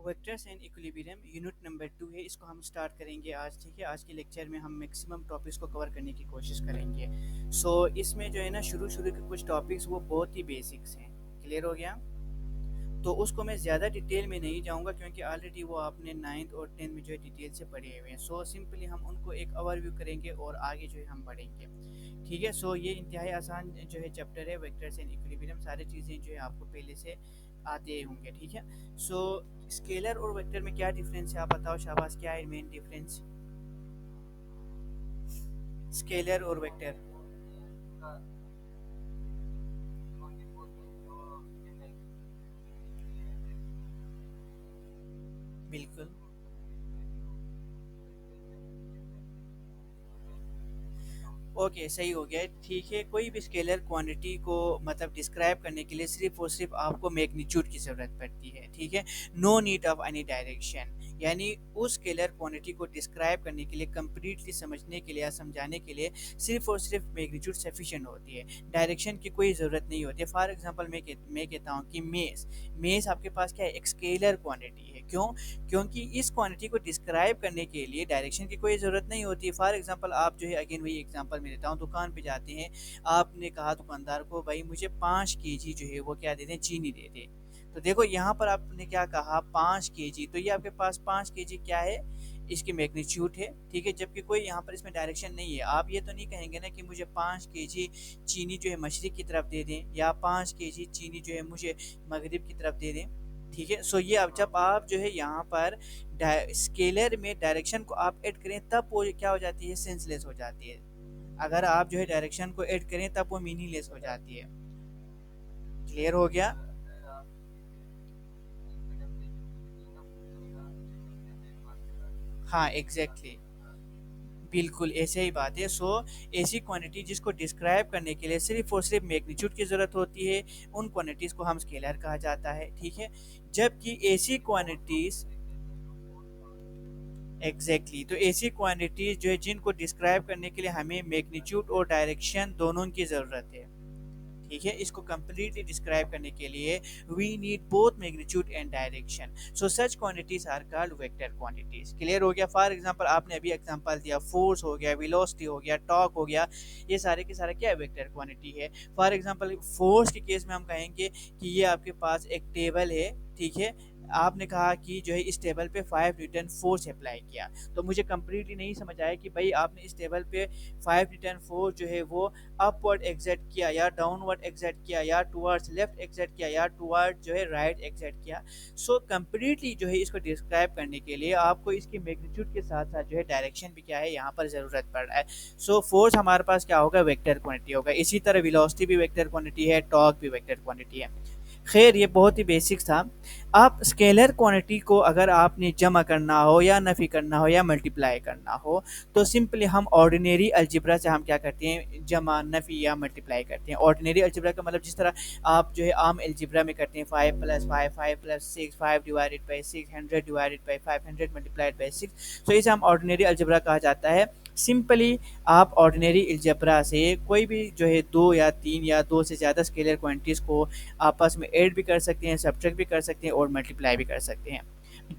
Vectors and equilibrium unit number 2 है। इसको हम स्टार्ट करेंगे आज। ठीक है, आज के लेक्चर में हम मैक्सिमम टॉपिक्स को कवर करने की कोशिश करेंगे। इसमें जो है ना, शुरू शुरू के कुछ टॉपिक्स वो बहुत ही बेसिक्स हैं। क्लियर हो गया? तो उसको मैं ज़्यादा डिटेल में नहीं जाऊंगा क्योंकि ऑलरेडी वो आपने 9th और 10th में जो है डिटेल से पढ़े हुए हैं। सिंपली हम उनको एक ओवरव्यू करेंगे और आगे जो है हम बढ़ेंगे। ठीक है। ये इंतहाई आसान जो है चैप्टर है, वेक्टर्स एंड इक्विलिब्रियम। सारी चीज़ें जो है आपको पहले से आते होंगे। ठीक है। सो स्केलर और वेक्टर में क्या डिफरेंस है, आप बताओ शाबाश, क्या है मेन डिफरेंस स्केलर और वेक्टर? बिल्कुल। ओके, सही हो गया। ठीक है, कोई भी स्केलर क्वांटिटी को मतलब डिस्क्राइब करने के लिए सिर्फ और सिर्फ आपको मैग्नीट्यूड की ज़रूरत पड़ती है। ठीक है, no need of any direction. यानी उस स्केलर क्वांटिटी को डिस्क्राइब करने के लिए, कंप्लीटली समझने के लिए या समझाने के लिए सिर्फ और सिर्फ मैग्नीट्यूड सफिशिएंट होती है। डायरेक्शन की कोई ज़रूरत नहीं होती है। फॉर एग्जांपल मैं कहता हूँ कि मेस मेस आपके पास क्या है, एक स्केलर क्वांटिटी है। क्यों? क्योंकि इस क्वांटिटी को डिस्क्राइब करने के लिए डायरेक्शन की कोई ज़रूरत नहीं होती है। फॉर एग्जांपल आप जो है, अगेन वही एग्जांपल मैं देता हूँ, दुकान पे जाते हैं, आपने कहा दुकानदार को भाई मुझे 5 kg जो है वो क्या दे दें, चीनी दे दें। तो देखो यहाँ पर आपने क्या कहा, 5 kg। तो ये आपके पास 5 kg क्या है, इसकी मैग्नीट्यूड है। ठीक है, जबकि कोई यहाँ पर इसमें डायरेक्शन नहीं है। आप ये तो नहीं कहेंगे ना कि मुझे 5 kg चीनी जो है मशरिक की तरफ दे दें, या 5 kg चीनी जो है मुझे मगरिब की तरफ दे दें। ठीक है। ये अब जब आप जो है यहाँ पर स्केलर में डायरेक्शन को आप ऐड करें तब वो क्या हो जाती है, सेंसलेस हो जाती है। अगर आप जो है डायरेक्शन को ऐड करें तब वो मीनिंगलेस हो जाती है। क्लियर हो गया? हाँ, एग्जैक्टली exactly। बिल्कुल ऐसे ही बात है। ऐसी क्वांटिटी जिसको डिस्क्राइब करने के लिए सिर्फ और सिर्फ मैग्नीट्यूड की ज़रूरत होती है, उन क्वांटिटीज़ को हम स्केलर कहा जाता है। ठीक है। जबकि ऐसी क्वांटिटीज़ एग्जैक्टली तो ऐसी क्वांटिटीज जो है जिनको डिस्क्राइब करने के लिए हमें मैग्नीट्यूड और डायरेक्शन दोनों की ज़रूरत है। ठीक है, इसको कंप्लीटली डिस्क्राइब करने के लिए we need both magnitude and direction. Such quantities are called vector quantities. Clear हो गया? फॉर एग्जांपल आपने अभी एग्जांपल दिया, फोर्स हो गया, वेलोसिटी हो गया, टॉर्क हो गया, ये सारे के सारे क्या है, वेक्टर क्वांटिटी है। फॉर एग्जांपल फोर्स के केस में हम कहेंगे कि ये आपके पास एक टेबल है। ठीक है, आपने कहा कि जो है इस टेबल पे 5 न्यूटन फोर्स अप्लाई किया। तो मुझे कंप्लीटली नहीं समझ आया कि भाई आपने इस टेबल पे 5 न्यूटन फोर्स जो है वो अपवर्ड एग्जर्ट किया, या डाउनवर्ड एग्जर्ट किया, या टुवर्ड्स लेफ्ट एग्जर्ट किया, या टुवर्ड जो है राइट एग्जर्ट किया। कंप्लीटली जो है इसको डिस्क्राइब करने के लिए आपको इसकी मैग्नीट्यूड के साथ साथ जो है डायरेक्शन भी क्या है यहाँ पर ज़रूरत पड़ रहा है। फोर्स हमारे पास क्या होगा, वेक्टर क्वांटिटी होगा। इसी तरह वेलोसिटी भी वेक्टर क्वांटिटी है, टॉर्क भी वेक्टर क्वांटिटी है। खैर, ये बहुत ही बेसिक था। आप स्केलर क्वांटिटी को अगर आपने जमा करना हो, या नफी करना हो, या मल्टीप्लाई करना हो, तो सिंपली हम ऑर्डिनरी अलजेब्रा से हम क्या करते हैं, जमा, नफी या मल्टीप्लाई करते हैं। ऑर्डिनरी अलजेब्रा का मतलब जिस तरह आप जो है आम अलजेब्रा में करते हैं, 5 + 5 5 + 6 5 divided by 6 100 divided by 500 multiplied by 6। इसे हम ऑर्डिनरी अलजेब्रा कहा जाता है। सिंपली आप ऑर्डिनरी अलजेब्रा से कोई भी जो है 2 या 3 या 2 से ज़्यादा स्केलर क्वांटिटीज़ को आपस में ऐड भी कर सकते हैं, सब्ट्रैक्ट भी कर सकते हैं और मल्टीप्लाई भी कर सकते हैं।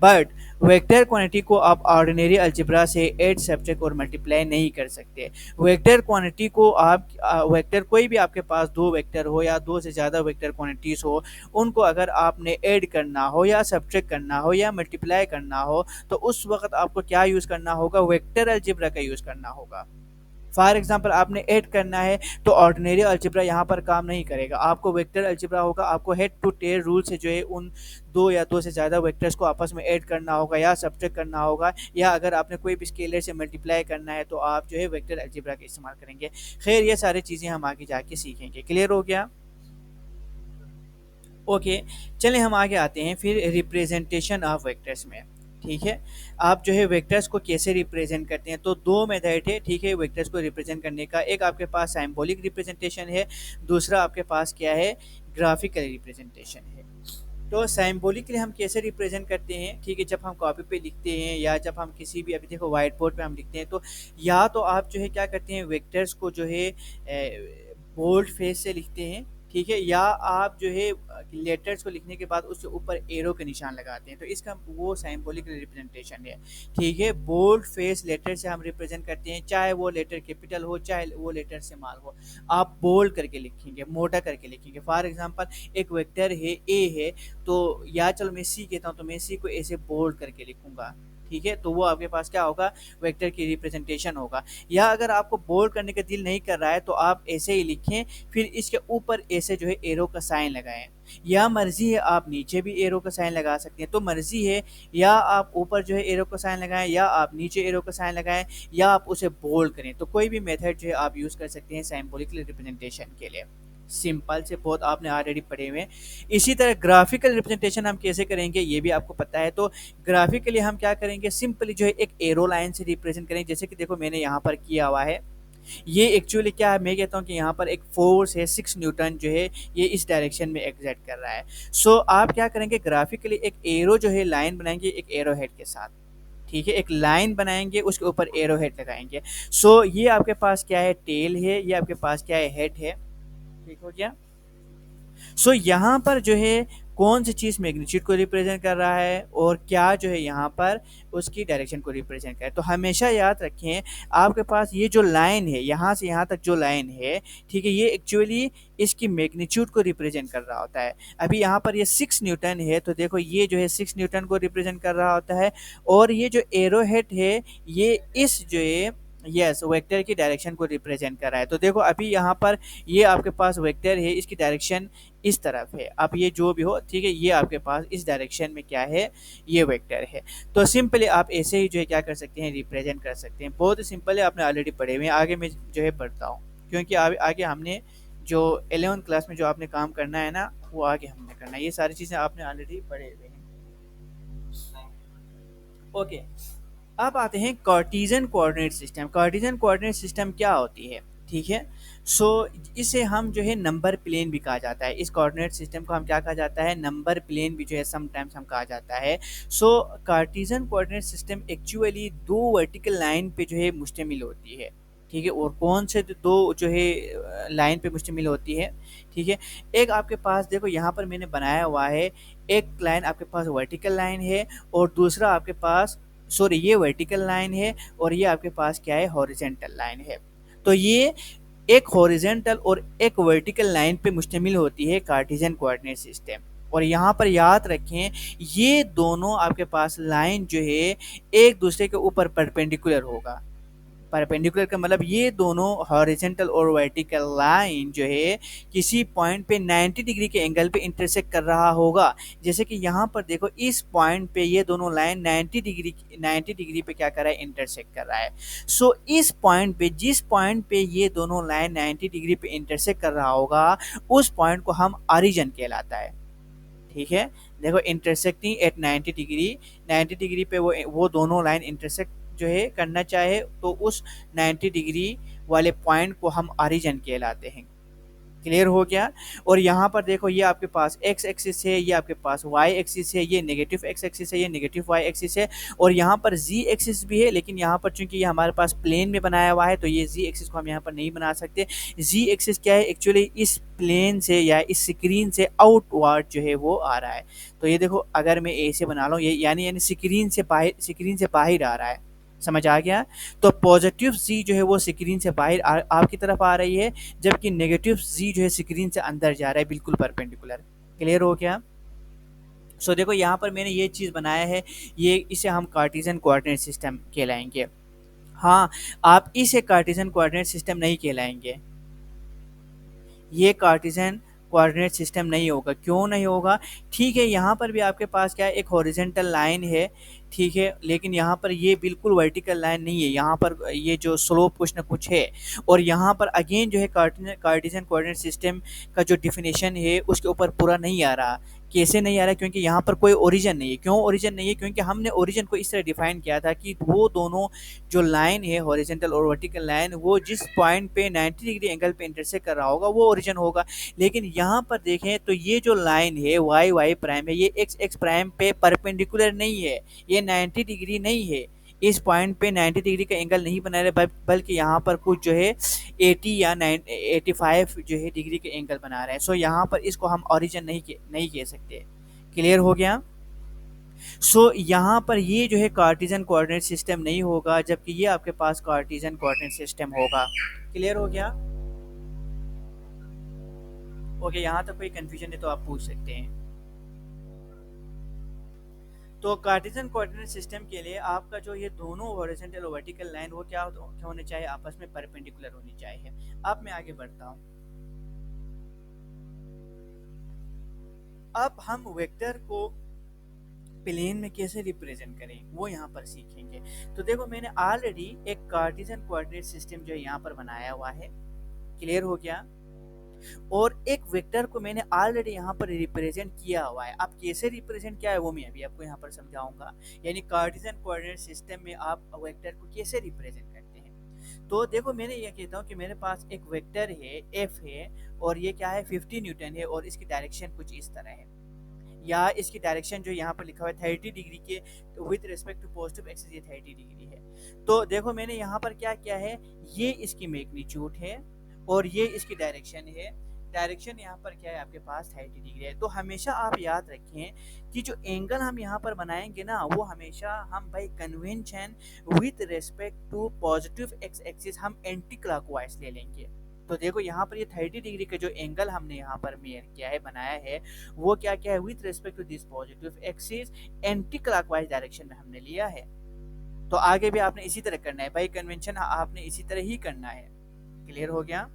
बट वेक्टर क्वांटिटी को आप ऑर्डिनरी अलजेब्रा से ऐड, सब्ट्रैक्ट और मल्टीप्लाई नहीं कर सकते। वेक्टर क्वांटिटी को आप वेक्टर कोई भी आपके पास 2 वेक्टर हो या 2 से ज़्यादा वेक्टर क्वांटिटीज़ हो, उनको अगर आपने ऐड करना हो, या सब्ट्रैक्ट करना हो, या मल्टीप्लाई करना हो, तो उस वक्त आपको क्या यूज़ करना होगा, वेक्टर अलजेब्रा का यूज़ करना होगा। फॉर एग्जांपल आपने ऐड करना है तो ऑर्डिनरी अलजेब्रा यहाँ पर काम नहीं करेगा, आपको वेक्टर अलजेब्रा होगा। आपको हेड टू टेल रूल से जो है उन 2 या 2 से ज़्यादा वेक्टर्स को आपस में ऐड करना होगा, या सब्ट्रैक्ट करना होगा, या अगर आपने कोई भी स्केलर से मल्टीप्लाई करना है तो आप जो है वेक्टर अलजेब्रा का इस्तेमाल करेंगे। खैर, ये सारी चीज़ें हम आगे जाके सीखेंगे। क्लियर हो गया? ओके, चलें हम आगे आते हैं फिर रिप्रेजेंटेशन ऑफ वेक्टर्स में। ठीक है, आप जो है वेक्टर्स को कैसे रिप्रेजेंट करते हैं, तो 2 मेथड है। ठीक है, वेक्टर्स को रिप्रेजेंट करने का, एक आपके पास सिंबॉलिक रिप्रेजेंटेशन है, दूसरा आपके पास क्या है, ग्राफिकल रिप्रेजेंटेशन है। तो सिंबॉलिकली हम कैसे रिप्रेजेंट करते हैं? ठीक है, जब हम कॉपी पे लिखते हैं, या जब हम किसी भी, अभी देखो व्हाइट बोर्ड पे हम लिखते हैं, तो या तो आप जो है क्या करते हैं, वेक्टर्स को जो है बोल्ड फेस से लिखते हैं। ठीक है, या आप जो है लेटर्स को लिखने के बाद उसके ऊपर एरो के निशान लगाते हैं, तो इसका वो सिंबॉलिक रिप्रेजेंटेशन है। ठीक है, बोल्ड फेस लेटर से हम रिप्रेजेंट करते हैं, चाहे वो लेटर कैपिटल हो चाहे वो लेटर स्मॉल हो, आप बोल्ड करके लिखेंगे, मोटा करके लिखेंगे। फॉर एग्जांपल एक वेक्टर है ए है, तो या चलो मैं सी कहता हूँ, तो मैं सी को ऐसे बोल्ड करके लिखूंगा। ठीक है, तो वो आपके पास क्या होगा, वेक्टर की रिप्रेजेंटेशन होगा। या अगर आपको बोल्ड करने का दिल नहीं कर रहा है तो आप ऐसे ही लिखें, फिर इसके ऊपर ऐसे जो है एरो का साइन लगाएं, या मर्जी है आप नीचे भी एरो का साइन लगा सकते हैं, तो मर्जी है, या आप ऊपर जो है एरो का साइन लगाएं, या आप नीचे एरो का साइन लगाएं, या आप उसे बोल्ड करें, तो कोई भी मेथड जो है आप यूज कर सकते हैं सिंबॉलिक रिप्रेजेंटेशन के लिए। सिंपल से बहुत आपने ऑलरेडी पढ़े हुए हैं। इसी तरह ग्राफिकल रिप्रेजेंटेशन हम कैसे करेंगे ये भी आपको पता है। तो ग्राफिकली हम क्या करेंगे, सिंपली जो है एक एरो लाइन से रिप्रेजेंट करेंगे, जैसे कि देखो मैंने यहाँ पर किया हुआ है। ये एक्चुअली क्या है, मैं कहता हूँ कि यहाँ पर एक फोर्स है 6 न्यूटन जो है ये इस डायरेक्शन में एग्जर्ट कर रहा है। सो आप क्या करेंगे, ग्राफिकली एक एरो जो है लाइन बनाएंगे एक एरो हेड के साथ। ठीक है, एक लाइन बनाएंगे उसके ऊपर एरो हेड लगाएंगे। सो ये आपके पास क्या है, टेल है, ये आपके पास क्या है, हेड है। ठीक हो गया। सो यहाँ पर जो है कौन सी चीज़ मैग्नीट्यूड को रिप्रेजेंट कर रहा है और क्या जो है यहाँ पर उसकी डायरेक्शन को रिप्रेजेंट कर रहा है। तो हमेशा याद रखें, आपके पास ये जो लाइन है यहाँ से यहाँ तक जो लाइन है, ठीक है, ये एक्चुअली इसकी मैग्नीट्यूड को रिप्रेजेंट कर रहा होता है। अभी यहाँ पर ये 6 न्यूटन है, तो देखो ये जो है 6 न्यूटन को रिप्रेजेंट कर रहा होता है, और ये जो एरो हेड है ये इस जो है यस वेक्टर की डायरेक्शन को रिप्रेजेंट कर रहा है। तो देखो अभी यहाँ पर ये आपके पास वेक्टर है, इसकी डायरेक्शन इस तरफ है। अब ये जो भी हो, ठीक है, ये आपके पास इस डायरेक्शन में क्या है, ये वेक्टर है। तो सिंपली आप ऐसे ही जो है क्या कर सकते हैं, रिप्रेजेंट कर सकते हैं। बहुत ही सिंपल है, आपने ऑलरेडी पढ़े हुए हैं। आगे मैं जो है पढ़ता हूँ, क्योंकि आगे हमने जो 11th क्लास में जो आपने काम करना है ना, वो आगे हमने करना है। ये सारी चीज़ें आपने ऑलरेडी पढ़े हुए हैं। ओके, अब आते हैं Cartesian coordinate system. Cartesian coordinate system क्या होती है, ठीक है। सो इसे हम जो है नंबर प्लेन भी कहा जाता है। इस कोऑर्डिनेट सिस्टम को हम क्या कहा जाता है, नंबर प्लेन भी जो है समटाइम्स हम कहा जाता है। सो कार्टेशियन कोऑर्डिनेट सिस्टम एक्चुअली दो वर्टिकल लाइन पे जो है मुश्तमिल होती है। ठीक है, और कौन से दो जो है लाइन पे मुश्तमिल होती है, ठीक है। एक आपके पास देखो यहाँ पर मैंने बनाया हुआ है, एक लाइन आपके पास वर्टिकल लाइन है, और दूसरा आपके पास सॉरी ये वर्टिकल लाइन है, और ये आपके पास क्या है, हॉरिजेंटल लाइन है। तो ये एक हॉरिजेंटल और एक वर्टिकल लाइन पे मुश्तमिल होती है कार्टेशियन कोऑर्डिनेट सिस्टम। और यहाँ पर याद रखें, ये दोनों आपके पास लाइन जो है एक दूसरे के ऊपर परपेंडिकुलर होगा। परपेंडिकुलर का मतलब ये दोनों हॉरिजेंटल और वर्टिकल लाइन जो है किसी पॉइंट पे 90 डिग्री के एंगल पे इंटरसेक्ट कर रहा होगा। जैसे कि यहाँ पर देखो इस पॉइंट पे ये दोनों लाइन 90 डिग्री पे क्या कर रहा है, इंटरसेक्ट कर रहा है। सो इस पॉइंट पे, जिस पॉइंट पे ये दोनों लाइन 90 डिग्री पे इंटरसेक्ट कर रहा होगा, उस पॉइंट को हम ऑरिजिन कहलाता है। ठीक है, देखो इंटरसेक्टिंग एट 90 डिग्री, 90 डिग्री पे वो दोनों लाइन इंटरसेक्ट जो है करना चाहे, तो उस 90 डिग्री वाले पॉइंट को हम ऑरिजिन कहलाते हैं। क्लियर हो गया। और यहाँ पर देखो ये आपके पास एक्स एक्सिस है, ये आपके पास वाई एक्सिस है, ये नेगेटिव एक्स एक्सिस है, ये नेगेटिव वाई एक्सिस है, और यहाँ पर जी एक्सिस भी है। लेकिन यहाँ पर चूंकि ये हमारे पास प्लेन में बनाया हुआ है, तो ये जी एक्सिस को हम यहाँ पर नहीं बना सकते। जी एक्सिस क्या है, एक्चुअली इस प्लेन से या इस स्क्रीन से आउटवर्ड जो है वो आ रहा है। तो ये देखो अगर मैं ऐसे बना लूँ, ये यानी स्क्रीन से बाहर आ रहा है। समझ आ गया। तो पॉजिटिव जी जो है वो स्क्रीन से बाहर आपकी तरफ आ रही है, जबकि नेगेटिव जी जो है स्क्रीन से अंदर जा रहा है, बिल्कुल परपेंडिकुलर। क्लियर हो गया। सो देखो यहाँ पर मैंने ये चीज़ बनाया है, ये इसे हम कार्टेशियन कोऑर्डिनेट सिस्टम कहलाएंगे। हाँ, आप इसे कार्टेशियन कोऑर्डिनेट सिस्टम नहीं कहलाएंगे, ये कार्टेशियन कोऑर्डिनेट सिस्टम नहीं होगा। क्यों नहीं होगा, ठीक है, यहाँ पर भी आपके पास क्या है, एक हॉरिजेंटल लाइन है, ठीक है, लेकिन यहाँ पर ये बिल्कुल वर्टिकल लाइन नहीं है, यहाँ पर ये जो स्लोप कुछ ना कुछ है। और यहाँ पर अगेन जो है कार्टेशियन कोऑर्डिनेट सिस्टम का जो डिफिनेशन है उसके ऊपर पूरा नहीं आ रहा। कैसे नहीं आ रहा, क्योंकि यहाँ पर कोई ओरिजिन नहीं है। क्यों ओरिजिन नहीं है, क्योंकि हमने ओरिजिन को इस तरह डिफाइन किया था कि वो दोनों जो लाइन है हॉरिजेंटल और वर्टिकल लाइन, वो जिस पॉइंट पे 90 डिग्री एंगल पे इंटरसेक्ट कर रहा होगा वो ओरिजिन होगा। लेकिन यहाँ पर देखें तो ये जो लाइन है वाई वाई प्राइम है, ये एक्स एक्स प्राइम पे परपेंडिकुलर नहीं है, ये 90 डिग्री नहीं है, इस पॉइंट पे 90 डिग्री का एंगल नहीं बना रहे, बल्कि यहाँ पर कुछ जो है 80 या 85 जो है डिग्री के एंगल बना रहे हैं। सो यहाँ पर इसको हम ओरिजिन नहीं कह सकते। क्लियर हो गया? सो यहाँ पर ये जो है कार्टेशियन कोऑर्डिनेट सिस्टम नहीं होगा, जबकि ये आपके पास कार्टेशियन कोऑर्डिनेट सिस्टम होगा। क्लियर हो गया? ओके, यहाँ तक कोई कंफ्यूजन है तो आप पूछ सकते हैं। तो कार्टेशियन कोऑर्डिनेट सिस्टम के लिए आपका जो ये दोनों हॉरिजॉन्टल और वर्टिकल लाइन वो क्या होने चाहिए, आपस में परपेंडिकुलर होनी चाहिए। अब मैं आगे बढ़ता हूँ। अब हम वेक्टर को प्लेन में कैसे रिप्रेजेंट करें वो यहाँ पर सीखेंगे। तो देखो, मैंने ऑलरेडी एक कार्टेशियन कोऑर्डिनेट सिस्टम जो है यहाँ पर बनाया हुआ है। क्लियर हो गया? और एक वेक्टर को मैंने ऑलरेडी यहाँ पर रिप्रेजेंट किया हुआ है। अब कैसे रिप्रेजेंट किया है वो मैं अभी आपको यहाँ पर समझाऊंगा। यानी कार्टेशियन कोऑर्डिनेट सिस्टम में आप वेक्टर को कैसे रिप्रेजेंट करते हैं। तो देखो, मैंने ये कहता हूँ कि मेरे पास एक वेक्टर है एफ है, और ये क्या है 50 न्यूटन है, और इसकी डायरेक्शन कुछ इस तरह है, या इसकी डायरेक्शन जो यहाँ पर लिखा हुआ है 30 डिग्री के with respect to positive axis, ये 30 डिग्री है। तो देखो, मैंने यहाँ पर क्या किया है, ये इसकी मैग्नीट्यूड है और ये इसकी डायरेक्शन है। डायरेक्शन यहाँ पर क्या है आपके पास 30 डिग्री है। तो हमेशा आप याद रखें कि जो एंगल हम यहाँ पर बनाएंगे ना, वो हमेशा हम by convention with respect to positive x axis हम एंटी क्लॉकवाइज ले लेंगे। तो देखो, यहाँ पर ये 30 डिग्री का जो एंगल हमने यहाँ पर मेयर किया है, बनाया है, वो क्या क्या है, with respect to this positive axis anticlockwise direction में हमने लिया है। तो आगे भी आपने इसी तरह करना है, बाय कन्वेंशन आपने इसी तरह ही करना है। क्लियर हो गया?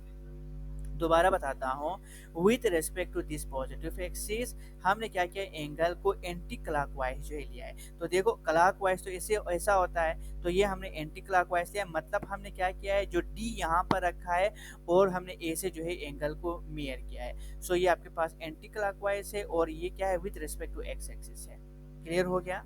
दोबारा बताता हूँ, with respect to this positive axis हमने क्या किया, एंगल को एंटी क्लॉकवाइज जो है लिया है। तो देखो, क्लॉकवाइज तो ऐसे ऐसा होता है, तो ये हमने एंटी क्लॉकवाइज लिया, मतलब हमने क्या किया है, जो डी यहाँ पर रखा है और हमने ए से जो है एंगल को मेयर किया है। सो ये आपके पास एंटी क्लॉकवाइज है, और ये क्या है, with respect to x axis है। क्लियर हो गया?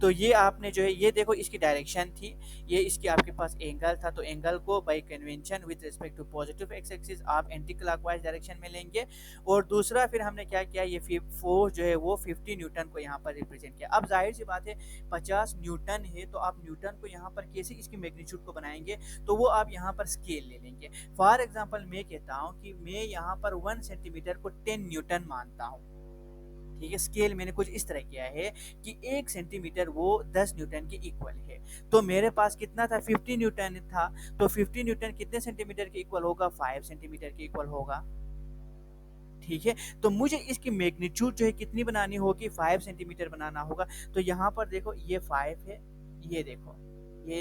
तो ये आपने जो है, ये देखो इसकी डायरेक्शन थी, ये इसकी आपके पास एंगल था, तो एंगल को by convention with respect to positive x axis आप एंटी क्लॉकवाइज डायरेक्शन में लेंगे। और दूसरा फिर हमने क्या किया, ये फोर्स जो है वो 50 न्यूटन को यहाँ पर रिप्रेजेंट किया। अब जाहिर सी बात है 50 न्यूटन है, तो आप न्यूटन को यहाँ पर कैसे इसकी मैग्नीट्यूड को बनाएंगे, तो वो आप यहाँ पर स्केल ले लेंगे। फॉर एग्जाम्पल मैं कहता हूँ कि मैं यहाँ पर 1 सेंटीमीटर को 10 न्यूटन मानता हूँ। ठीक है, स्केल मैंने कुछ इस तरह किया है कि 1 सेंटीमीटर वो 10 न्यूटन के इक्वल है। तो मेरे पास कितना था, 50 न्यूटन था, तो 50 न्यूटन कितने सेंटीमीटर के इक्वल होगा, 5 सेंटीमीटर के इक्वल होगा। ठीक है, तो मुझे इसकी मैग्नीट्यूड जो है कितनी बनानी होगी, 5 सेंटीमीटर बनाना होगा। तो यहाँ पर देखो, ये 5 है, ये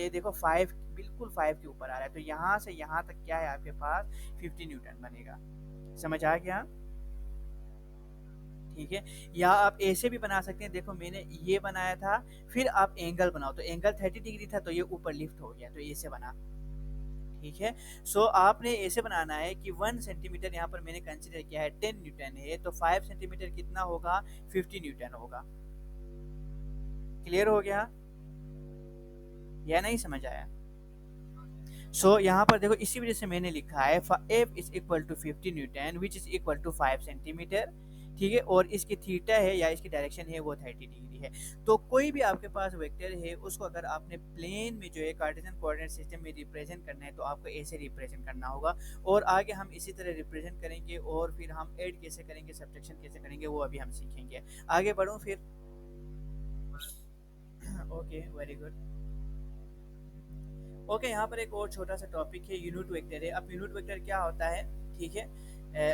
देखो 5 बिल्कुल 5 के ऊपर आ रहा है, तो यहाँ से यहाँ तक क्या है आपके पास 50 न्यूटन बनेगा। समझ आ गया? ठीक है, या आप ऐसे भी बना सकते हैं। देखो, मैंने ये बनाया था, फिर आप एंगल बनाओ, तो एंगल 30 डिग्री था, तो ये ऊपर लिफ्ट हो गया, तो ऐसे बना। ठीक है, सो आपने ऐसे बनाना है कि 1 सेंटीमीटर यहाँ पर मैंने कंसीडर किया है 10 न्यूटन है, तो 5 सेंटीमीटर कितना होगा, 50 न्यूटन होगा। क्लियर हो गया या नहीं समझ आया? सो यहाँ पर देखो, इसी वजह से मैंने लिखा है F is equal to 50 newton which is equal to 5 centimetre. ठीक है, और इसकी थीटा है या इसकी डायरेक्शन है वो 30 डिग्री है। तो कोई भी आपके पास वेक्टर है, उसको अगर आपने प्लेन में जो है कार्टेशियन कोऑर्डिनेट सिस्टम में रिप्रेजेंट करना है, तो आपको ऐसे रिप्रेजेंट करना होगा। और आगे हम इसी तरह रिप्रेजेंट करेंगे, और फिर हम ऐड कैसे करेंगे, सब्ट्रैक्शन कैसे करेंगे, वो अभी हम सीखेंगे। आगे बढ़ूँ फिर? Okay, very good. ओके, यहाँ पर एक और छोटा सा टॉपिक है, यूनिट वेक्टर है। अब यूनिट वेक्टर क्या होता है, ठीक है,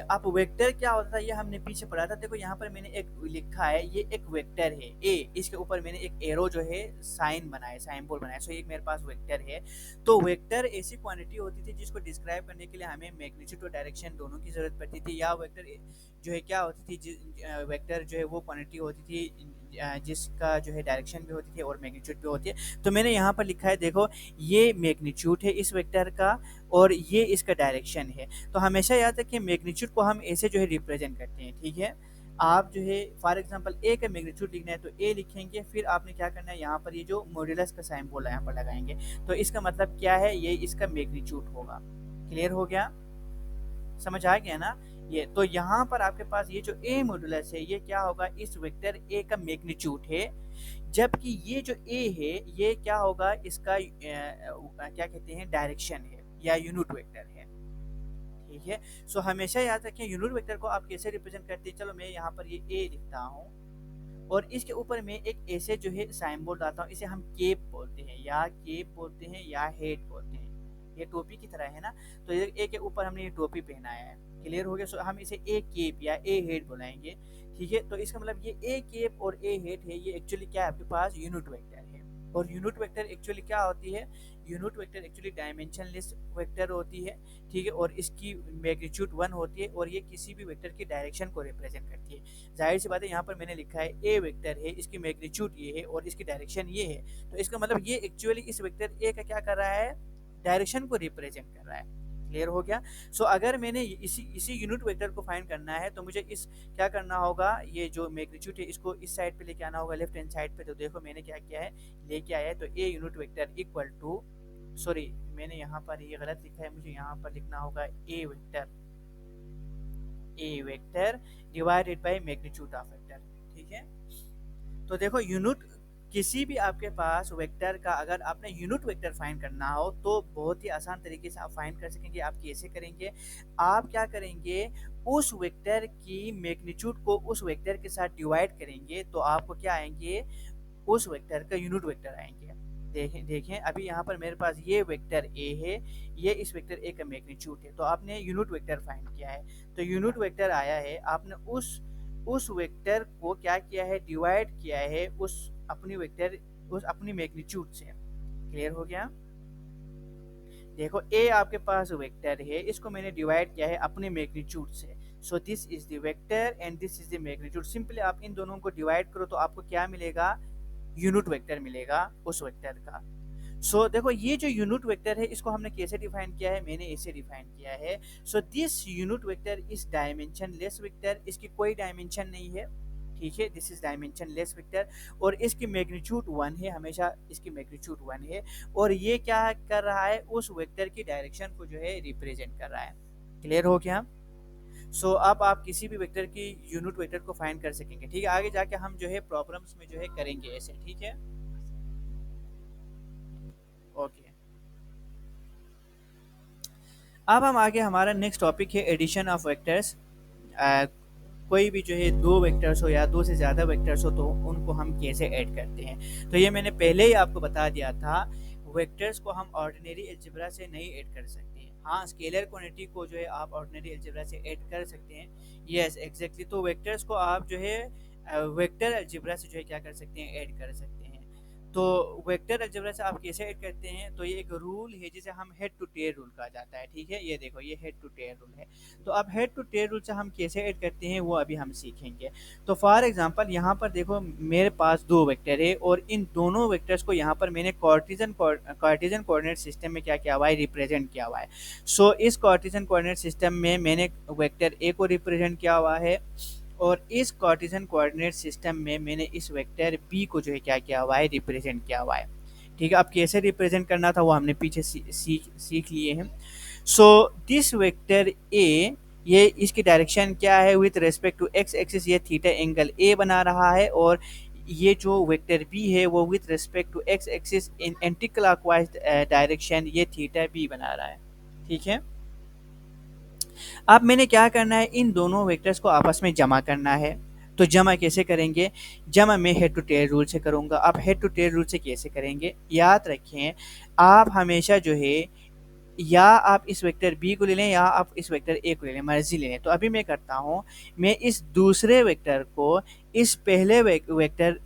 अब वेक्टर क्या होता है ये हमने पीछे पढ़ा था। देखो, यहाँ पर मैंने एक लिखा है, ये एक वेक्टर है ए, इसके ऊपर मैंने एक एरो जो है साइन बनाया, साइंबल बनाया। सो एक मेरे पास वेक्टर है। तो वेक्टर ऐसी क्वांटिटी होती थी जिसको डिस्क्राइब करने के लिए हमें मैग्नीट्यूड और डायरेक्शन दोनों की जरूरत पड़ती थी। या वेक्टर जो है क्या होती थी, वेक्टर जो है वो क्वांटिटी होती थी जिसका जो है डायरेक्शन भी होती थी और मैग्नीट्यूड भी होती है। तो मैंने यहाँ पर लिखा है, देखो ये मैग्नीट्यूड है इस वेक्टर का, और ये इसका डायरेक्शन है। तो हमेशा याद रखिए, मैग्नीट्यूड को हम ऐसे जो है रिप्रेजेंट करते हैं। ठीक है, आप जो है फॉर एग्जांपल ए का मैग्नीट्यूड लिखना है, तो ए लिखेंगे, फिर आपने क्या करना है, यहाँ पर ये जो मॉड्यूलस का साइन बोला यहाँ पर लगाएंगे। तो इसका मतलब क्या है, ये इसका मैग्नीट्यूड होगा। क्लियर हो गया? समझ आ गया ना? ये तो यहाँ पर आपके पास ये जो ए मॉडुलस है ये क्या होगा, इस वेक्टर ए का मैग्नीट्यूड है, जबकि ये जो ए है ये क्या होगा, इसका क्या कहते हैं, डायरेक्शन है या यूनिट वेक्टर है। ठीक है, सो हमेशा याद रखें यूनिट वेक्टर को आप कैसे रिप्रेजेंट करते हैं। चलो मैं यहाँ पर ये ए लिखता हूँ और इसके ऊपर में एक ऐसे जो है साइनबोर्ड डालता हूँ, इसे हम केप बोलते हैं या केप बोलते हैं या हेड बोलते हैं। ये टोपी की तरह है ना, तो ए के ऊपर हमने ये टोपी पहनाया है। क्लियर हो गया, सो हम इसे ए केप या ए हेड बुलाएंगे। ठीक है, तो इसका मतलब ये ए केप और ए हेड है, ये एक्चुअली क्या है, आपके पास यूनिट वेक्टर है। और यूनिट वेक्टर एक्चुअली क्या होती है, unit vector actually dimensionless vector होती है। ठीक है, और इसकी मैग्नीट्यूड 1 होती है और ये किसी भी वेक्टर की डायरेक्शन को रिप्रेजेंट करती है। जाहिर सी बात है, यहाँ पर मैंने लिखा है ए वेक्टर है, इसकी मैग्नीट्यूड ये है और इसकी डायरेक्शन ये है, तो इसका मतलब ये एक्चुअली इस वेक्टर ए का क्या कर रहा है, डायरेक्शन को रिप्रेजेंट कर रहा है। क्लियर हो गया। सो अगर मैंने इसी यूनिट वेक्टर को फाइंड करना है तो मुझे इस क्या करना होगा, ये जो मैग्नीट्यूड है इसको इस साइड पे लेके आना होगा, लेफ्ट हैंड साइड पे। तो देखो मैंने क्या किया है, लेके आया है, तो a unit vector equal to, sorry मैंने यहाँ पर ये गलत लिखा है, मुझे यहाँ पर लिखना होगा a vector divided by magnitude of vector. ठीक है, तो देखो यूनिट किसी भी आपके पास वेक्टर का अगर आपने यूनिट वेक्टर फाइंड करना हो तो बहुत ही आसान तरीके से आप फाइंड कर सकेंगे। आप कैसे करेंगे, आप क्या करेंगे, उस वेक्टर की मैग्नीट्यूड को उस वेक्टर के साथ डिवाइड करेंगे तो आपको क्या आएंगे, उस वेक्टर का यूनिट वेक्टर आएंगे। देखें अभी यहाँ पर मेरे पास ये वेक्टर ए है, ये इस वेक्टर ए का मैग्नीट्यूड है, तो आपने यूनिट वेक्टर फाइंड किया है, तो यूनिट वेक्टर आया है, आपने उस वेक्टर को क्या किया है, डिवाइड किया है उस अपनी मैग्नीट्यूड से। क्लियर हो गया। देखो ए आपके पास वेक्टर है, इसको मैंने डिवाइड किया है अपने मैग्नीट्यूड से, so this is the vector and this is the magnitude. Simply आप इन दोनों को डिवाइड करो तो आपको क्या मिलेगा, यूनिट वेक्टर मिलेगा उस वेक्टर का। सो देखो ये जो यूनिट वेक्टर है इसको हमने कैसे डिफाइन किया है, मैंने ऐसे डिफाइन किया है, so this unit vector is dimensionless vector, इसकी कोई डायमेंशन नहीं है। ठीक है, दिस इज डायमेंशनलेस वेक्टर और इसकी मैग्नीट्यूड 1 है, हमेशा इसकी मैग्नीट्यूड 1 है, और ये क्या कर रहा है, उस वेक्टर की डायरेक्शन को जो है रिप्रेजेंट कर रहा है। क्लियर हो गया। सो अब आप किसी भी वेक्टर की यूनिट वेक्टर को फाइंड कर सकेंगे। ठीक है, आगे जाके हम जो है प्रॉब्लम्स में जो है करेंगे ऐसे। ठीक है, ओके। अब हम आगे, हमारा नेक्स्ट टॉपिक है एडिशन ऑफ वेक्टर्स। कोई भी जो है दो वेक्टर्स हो या दो से ज़्यादा वेक्टर्स हो तो उनको हम कैसे ऐड करते हैं। तो ये मैंने पहले ही आपको बता दिया था, वेक्टर्स को हम ऑर्डिनरी अलजेब्रा से नहीं ऐड कर सकते हैं। हाँ, स्केलर क्वांटिटी को जो है आप ऑर्डिनरी अलजेब्रा से ऐड कर सकते हैं। यस एग्जैक्टली, तो वेक्टर्स को आप जो है वेक्टर अलजेब्रा से जो है क्या कर सकते हैं, ऐड कर सकते हैं। तो वेक्टर अलजेब्रा से आप कैसे ऐड करते हैं, तो ये एक रूल है जिसे हम हेड टू टेल रूल कहा जाता है। ठीक है, ये देखो ये हेड टू टेल रूल है। तो अब हेड टू टेल रूल से हम कैसे ऐड करते हैं वो अभी हम सीखेंगे। तो फॉर एग्जांपल यहाँ पर देखो मेरे पास दो वेक्टर है और इन दोनों वेक्टर्स को यहाँ पर मैंने कार्टेशियन कोऑर्डिनेट सिस्टम में क्या किया हुआ है, रिप्रेजेंट किया हुआ है। सो इस कार्टेशियन कोऑर्डिनेट सिस्टम में मैंने वेक्टर ए को रिप्रेजेंट किया हुआ है और इस कार्टेशियन कोऑर्डिनेट सिस्टम में मैंने इस वेक्टर बी को जो है क्या किया हुआ है, रिप्रेजेंट किया हुआ है। ठीक है, अब कैसे रिप्रेजेंट करना था वो हमने पीछे सीख लिए हैं। सो दिस वेक्टर ए, ये इसकी डायरेक्शन क्या है, with respect to x axis ये थीटा एंगल ए बना रहा है, और ये जो वेक्टर बी है वो with respect to x axis in anticlockwise direction ये थीटा बी बना रहा है। ठीक है, अब मैंने क्या करना है, इन दोनों वेक्टर्स को आपस में जमा करना है। तो जमा कैसे करेंगे, जमा मैं हेड टू टेल रूल से करूंगा। आप हेड टू टेल रूल से कैसे करेंगे, याद रखें आप हमेशा जो है या आप इस वेक्टर बी को ले लें या आप इस वेक्टर ए को ले लें, मर्जी ले लें। तो अभी मैं करता हूँ, मैं इस दूसरे वेक्टर को इस पहले वेक्टर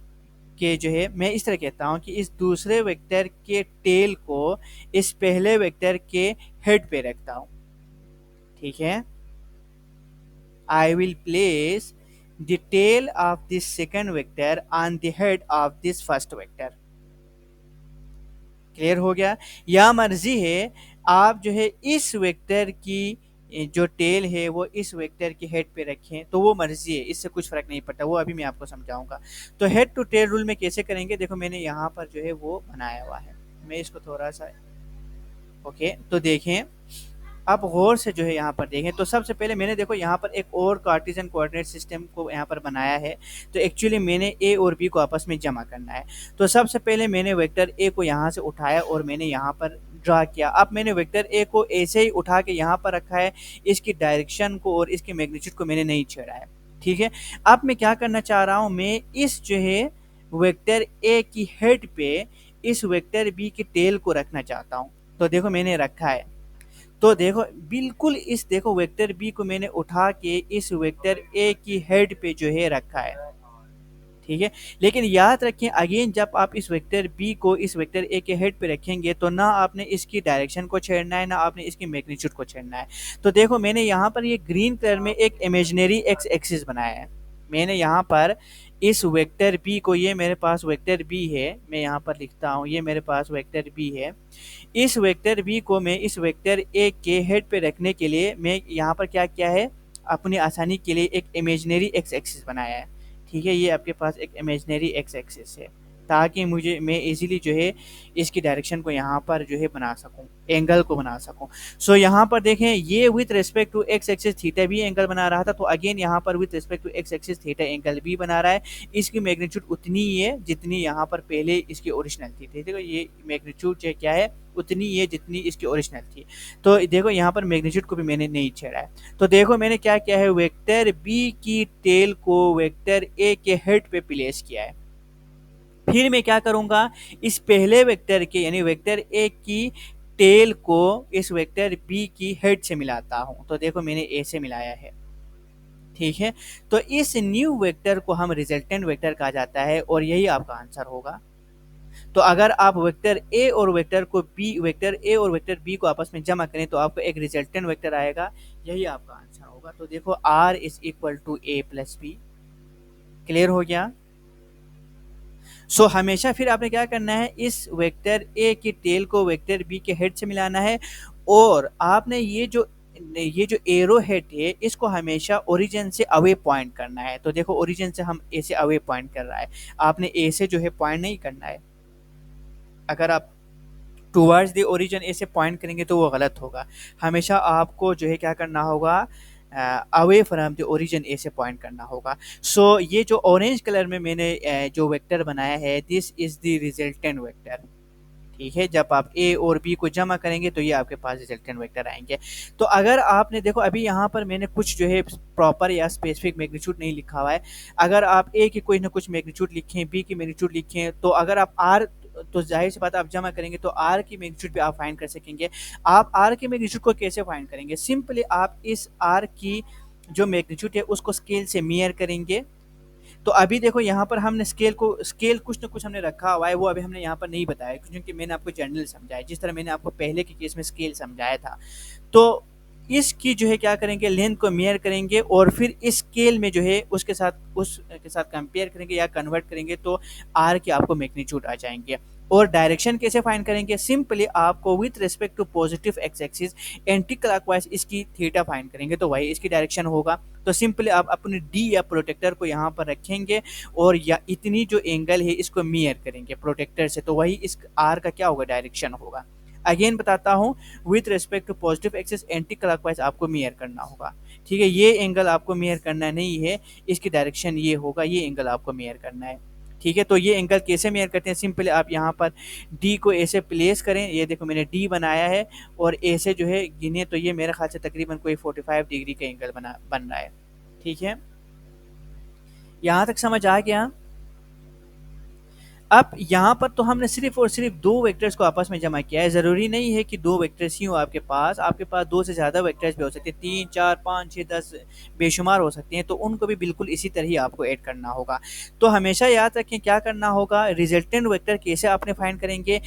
के जो है, मैं इस तरह कहता हूँ कि इस दूसरे वेक्टर के टेल को इस पहले वेक्टर के हेड पे रखता हूँ। ठीक है, I will place the tail of this second vector on the head of this first vector. Clear हो गया। या मर्जी है आप जो है इस वेक्टर की जो टेल है वो इस वेक्टर के हेड पे रखें, तो वो मर्जी है, इससे कुछ फर्क नहीं पड़ता, वो अभी मैं आपको समझाऊंगा। तो हेड टू टेल रूल में कैसे करेंगे, देखो मैंने यहाँ पर जो है वो बनाया हुआ है, मैं इसको थोड़ा सा ओके। तो देखें आप गौर से जो है यहाँ पर देखें तो सबसे पहले मैंने देखो यहाँ पर एक और कार्टेशियन कोऑर्डिनेट सिस्टम को यहाँ पर बनाया है। तो एक्चुअली मैंने ए और बी को आपस में जमा करना है। तो सबसे पहले मैंने वेक्टर ए को यहाँ से उठाया और मैंने यहाँ पर ड्रा किया। अब मैंने वेक्टर ए को ऐसे ही उठा के यहाँ पर रखा है, इसकी डायरेक्शन को और इसकी मैग्नीट्यूड को मैंने नहीं छेड़ा है। ठीक है, अब मैं क्या करना चाह रहा हूँ, मैं इस जो है वेक्टर ए की हेड पे इस वेक्टर बी की टेल को रखना चाहता हूँ। तो देखो मैंने रखा है। तो देखो बिल्कुल इस देखो वेक्टर बी को मैंने उठा के इस वेक्टर ए की हेड पे जो है रखा है। ठीक है, लेकिन याद रखें अगेन जब आप इस वेक्टर बी को इस वेक्टर ए के हेड पे रखेंगे तो ना आपने इसकी डायरेक्शन को छेड़ना है, ना आपने इसकी मैग्नीट्यूड को छेड़ना है। तो देखो मैंने यहाँ पर ये ग्रीन कलर में एक इमेजिनरी एक्स एक्सिस बनाया है। मैंने यहाँ पर इस वेक्टर बी को, ये मेरे पास वेक्टर बी है, मैं यहाँ पर लिखता हूँ, ये मेरे पास वेक्टर बी है। इस वेक्टर बी को मैं इस वेक्टर ए के हेड पे रखने के लिए मैं यहाँ पर क्या किया है, अपनी आसानी के लिए एक इमेजिनरी एक्स एक्सिस बनाया है। ठीक है, ये आपके पास एक इमेजिनरी एक्स एक्सिस है ताकि मैं इजीली जो है इसकी डायरेक्शन को यहाँ पर जो है बना सकूँ, एंगल को बना सकूँ। सो यहाँ पर देखें ये with respect to x axis theta भी एंगल बना रहा था, तो अगेन यहाँ पर with respect to x axis theta angle भी बना रहा है। इसकी मैग्नीट्यूड उतनी ही है जितनी यहाँ पर पहले इसकी ओरिजिनल थी। देखो ये मैग्नीट्यूड क्या है, उतनी ही है जितनी इसकी ओरिजिनल थी। तो देखो यहाँ पर मैग्नीट्यूड को भी मैंने नहीं छेड़ा है। तो देखो मैंने क्या किया है, वेक्टर बी की टेल को वेक्टर ए के हेड पे प्लेस किया है। फिर मैं क्या करूंगा, इस पहले वेक्टर के यानी वेक्टर ए की टेल को इस वेक्टर बी की हेड से मिलाता हूं। तो देखो मैंने ए से मिलाया है। ठीक है, तो इस न्यू वेक्टर को हम रिजल्टेंट वेक्टर कहा जाता है और यही आपका आंसर होगा। तो अगर आप वेक्टर ए और वेक्टर और वेक्टर बी को आपस में जमा करें तो आपको एक रिजल्टेंट वेक्टर आएगा, यही आपका आंसर होगा। तो देखो R is equal to A plus B. Clear हो गया? सो हमेशा फिर आपने क्या करना है, इस वेक्टर ए की टेल को वेक्टर बी के हेड से मिलाना है और आपने ये जो एरो हेड है इसको हमेशा ओरिजिन से अवे पॉइंट करना है। तो देखो ओरिजिन से हम ए से अवे पॉइंट कर रहा है, आपने ए से जो है पॉइंट नहीं करना है। अगर आप टुवर्ड्स द ओरिजिन ए से पॉइंट करेंगे तो वो गलत होगा। हमेशा आपको जो है क्या करना होगा, अवे फ्रॉम द ओरिजिन ए से पॉइंट करना होगा। सो ये जो ऑरेंज कलर में मैंने जो वेक्टर बनाया है, this is the resultant vector. ठीक है, जब आप ए और बी को जमा करेंगे तो ये आपके पास रिजल्टेंट वेक्टर आएंगे। तो अगर आपने देखो अभी यहाँ पर मैंने कुछ जो है प्रॉपर या स्पेसिफिक मैग्नीट्यूड नहीं लिखा हुआ है। अगर आप ए की कोई ना कुछ मैग्नीट्यूड लिखें, बी की मैग्नीट्यूड लिखें, तो अगर आप आर, तो जाहिर सी बात आप जमा करेंगे तो आर की मैग्नीट्यूड भी आप फाइंड कर सकेंगे। आप आर की मैग्नीट्यूड को कैसे फाइंड करेंगे, सिंपली आप इस आर की जो मैग्नीट्यूड है उसको स्केल से मेयर करेंगे। तो अभी देखो यहाँ पर हमने स्केल कुछ ना कुछ हमने रखा हुआ है, वो अभी हमने यहाँ पर नहीं बताया क्योंकि मैंने आपको जनरल समझाया, जिस तरह मैंने आपको पहले के केस में स्केल समझाया था। तो इसकी जो है क्या करेंगे, लेंथ को मेयर करेंगे और फिर इस स्केल में जो है उसके साथ कंपेयर करेंगे या कन्वर्ट करेंगे तो आर के आपको मैग्नीट्यूड आ जाएंगे। और डायरेक्शन कैसे फाइंड करेंगे, सिंपली आपको with respect to positive x axis anticlockwise इसकी थीटा फाइंड करेंगे तो वही इसकी डायरेक्शन होगा। तो सिंपली आप अपने डी या प्रोटेक्टर को यहाँ पर रखेंगे और या इतनी जो एंगल है इसको मेयर करेंगे प्रोटेक्टर से, तो वही इस आर का क्या होगा, डायरेक्शन होगा। अगेन बताता हूँ, with respect to positive axis anticlockwise आपको मेयर करना होगा। ठीक है, ये एंगल आपको मेयर करना नहीं है, इसकी डायरेक्शन ये होगा, ये एंगल आपको मेयर करना है। ठीक है, तो ये एंगल कैसे मेयर करते हैं, सिंपली आप यहाँ पर डी को ऐसे प्लेस करें, ये देखो मैंने डी बनाया है और ऐसे जो है गिने तो ये मेरे ख्याल से तकरीबन कोई 45 डिग्री का एंगल बन रहा है। ठीक है, यहाँ तक समझ आ गया? अब यहाँ पर तो हमने सिर्फ और सिर्फ दो वेक्टर्स को आपस में जमा किया है। ज़रूरी नहीं है कि दो वेक्टर्स ही हो आपके पास दो से ज़्यादा वेक्टर्स भी हो सकते हैं, 3 4 5 6 10 बेशुमार हो सकते हैं, तो उनको भी बिल्कुल इसी तरह ही आपको ऐड करना होगा। तो हमेशा याद रखें क्या करना होगा, रिजल्टेंट वेक्टर कैसे आपने फाइंड करेंगे,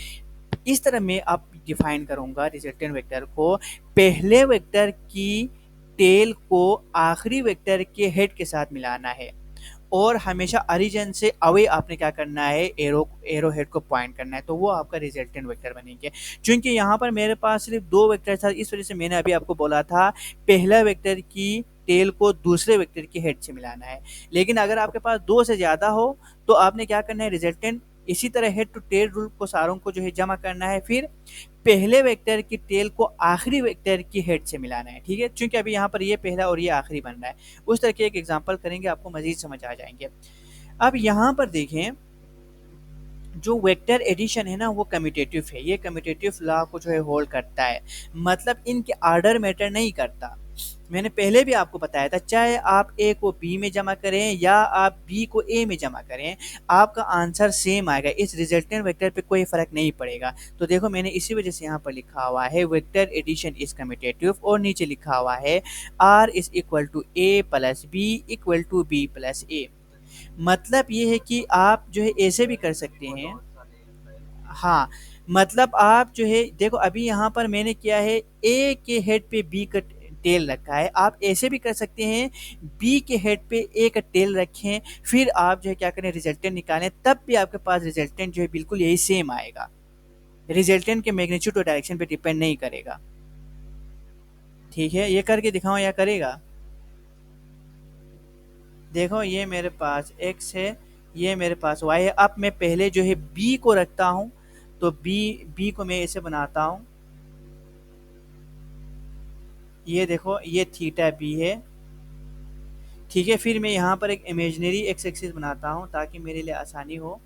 इस तरह मैं आप डिफाइन करूँगा रिजल्टेंट वेक्टर को, पहले वेक्टर की टेल को आखिरी वेक्टर के हेड के साथ मिलाना है और हमेशा ओरिजिन से अवे आपने क्या करना है, एरो हेड को पॉइंट करना है, तो वो आपका रिजल्टेंट वेक्टर बनेंगे। क्योंकि यहाँ पर मेरे पास सिर्फ दो वेक्टर था, इस वजह से मैंने अभी आपको बोला था पहला वेक्टर की टेल को दूसरे वेक्टर की हेड से मिलाना है। लेकिन अगर आपके पास दो से ज़्यादा हो तो आपने क्या करना है, रिजल्टेंट इसी तरह हेड टू टेल रूल को सारों को जो है जमा करना है, फिर पहले वेक्टर की टेल को आखिरी वेक्टर की हेड से मिलाना है, ठीक है, क्योंकि अभी यहाँ पर ये पहला और ये आखिरी बन रहा है। उस तरह के एक एग्जांपल करेंगे, आपको मजीद समझ आ जाएंगे। अब यहाँ पर देखें, जो वेक्टर एडिशन है ना वो कम्यूटेटिव है, ये कम्यूटेटिव लॉ को जो है होल्ड करता है, मतलब इनके ऑर्डर मैटर नहीं करता। मैंने पहले भी आपको बताया था, चाहे आप ए को बी में जमा करें या आप बी को ए में जमा करें, आपका आंसर सेम आएगा, इस रिजल्टेंट वेक्टर पे कोई फर्क नहीं पड़ेगा। तो देखो मैंने इसी वजह से यहाँ पर लिखा हुआ है वेक्टर एडिशन इज कम्यूटेटिव, और नीचे लिखा हुआ है R is equal to A plus B equal to B plus A. मतलब ये है कि आप जो है ऐसे भी कर सकते हैं। हाँ, मतलब आप जो है देखो अभी यहाँ पर मैंने किया है ए के हेड पे बी का टेल रखा है, आप ऐसे भी कर सकते हैं बी के हेड पे ए का टेल रखें, फिर आप जो है क्या करें रिजल्टेंट निकालें, तब भी आपके पास रिजल्टेंट जो है बिल्कुल यही सेम आएगा। रिजल्टेंट के मैग्नीट्यूड और डायरेक्शन पे डिपेंड नहीं करेगा। ठीक है, ये करके दिखाओ या करेगा। देखो ये मेरे पास x है, ये मेरे पास y है। अब मैं पहले जो है b को रखता हूँ, तो b को मैं ऐसे बनाता हूँ, ये देखो ये थीटा b है, ठीक है। फिर मैं यहाँ पर एक इमेजिनरी x एक्सिस बनाता हूँ ताकि मेरे लिए आसानी हो,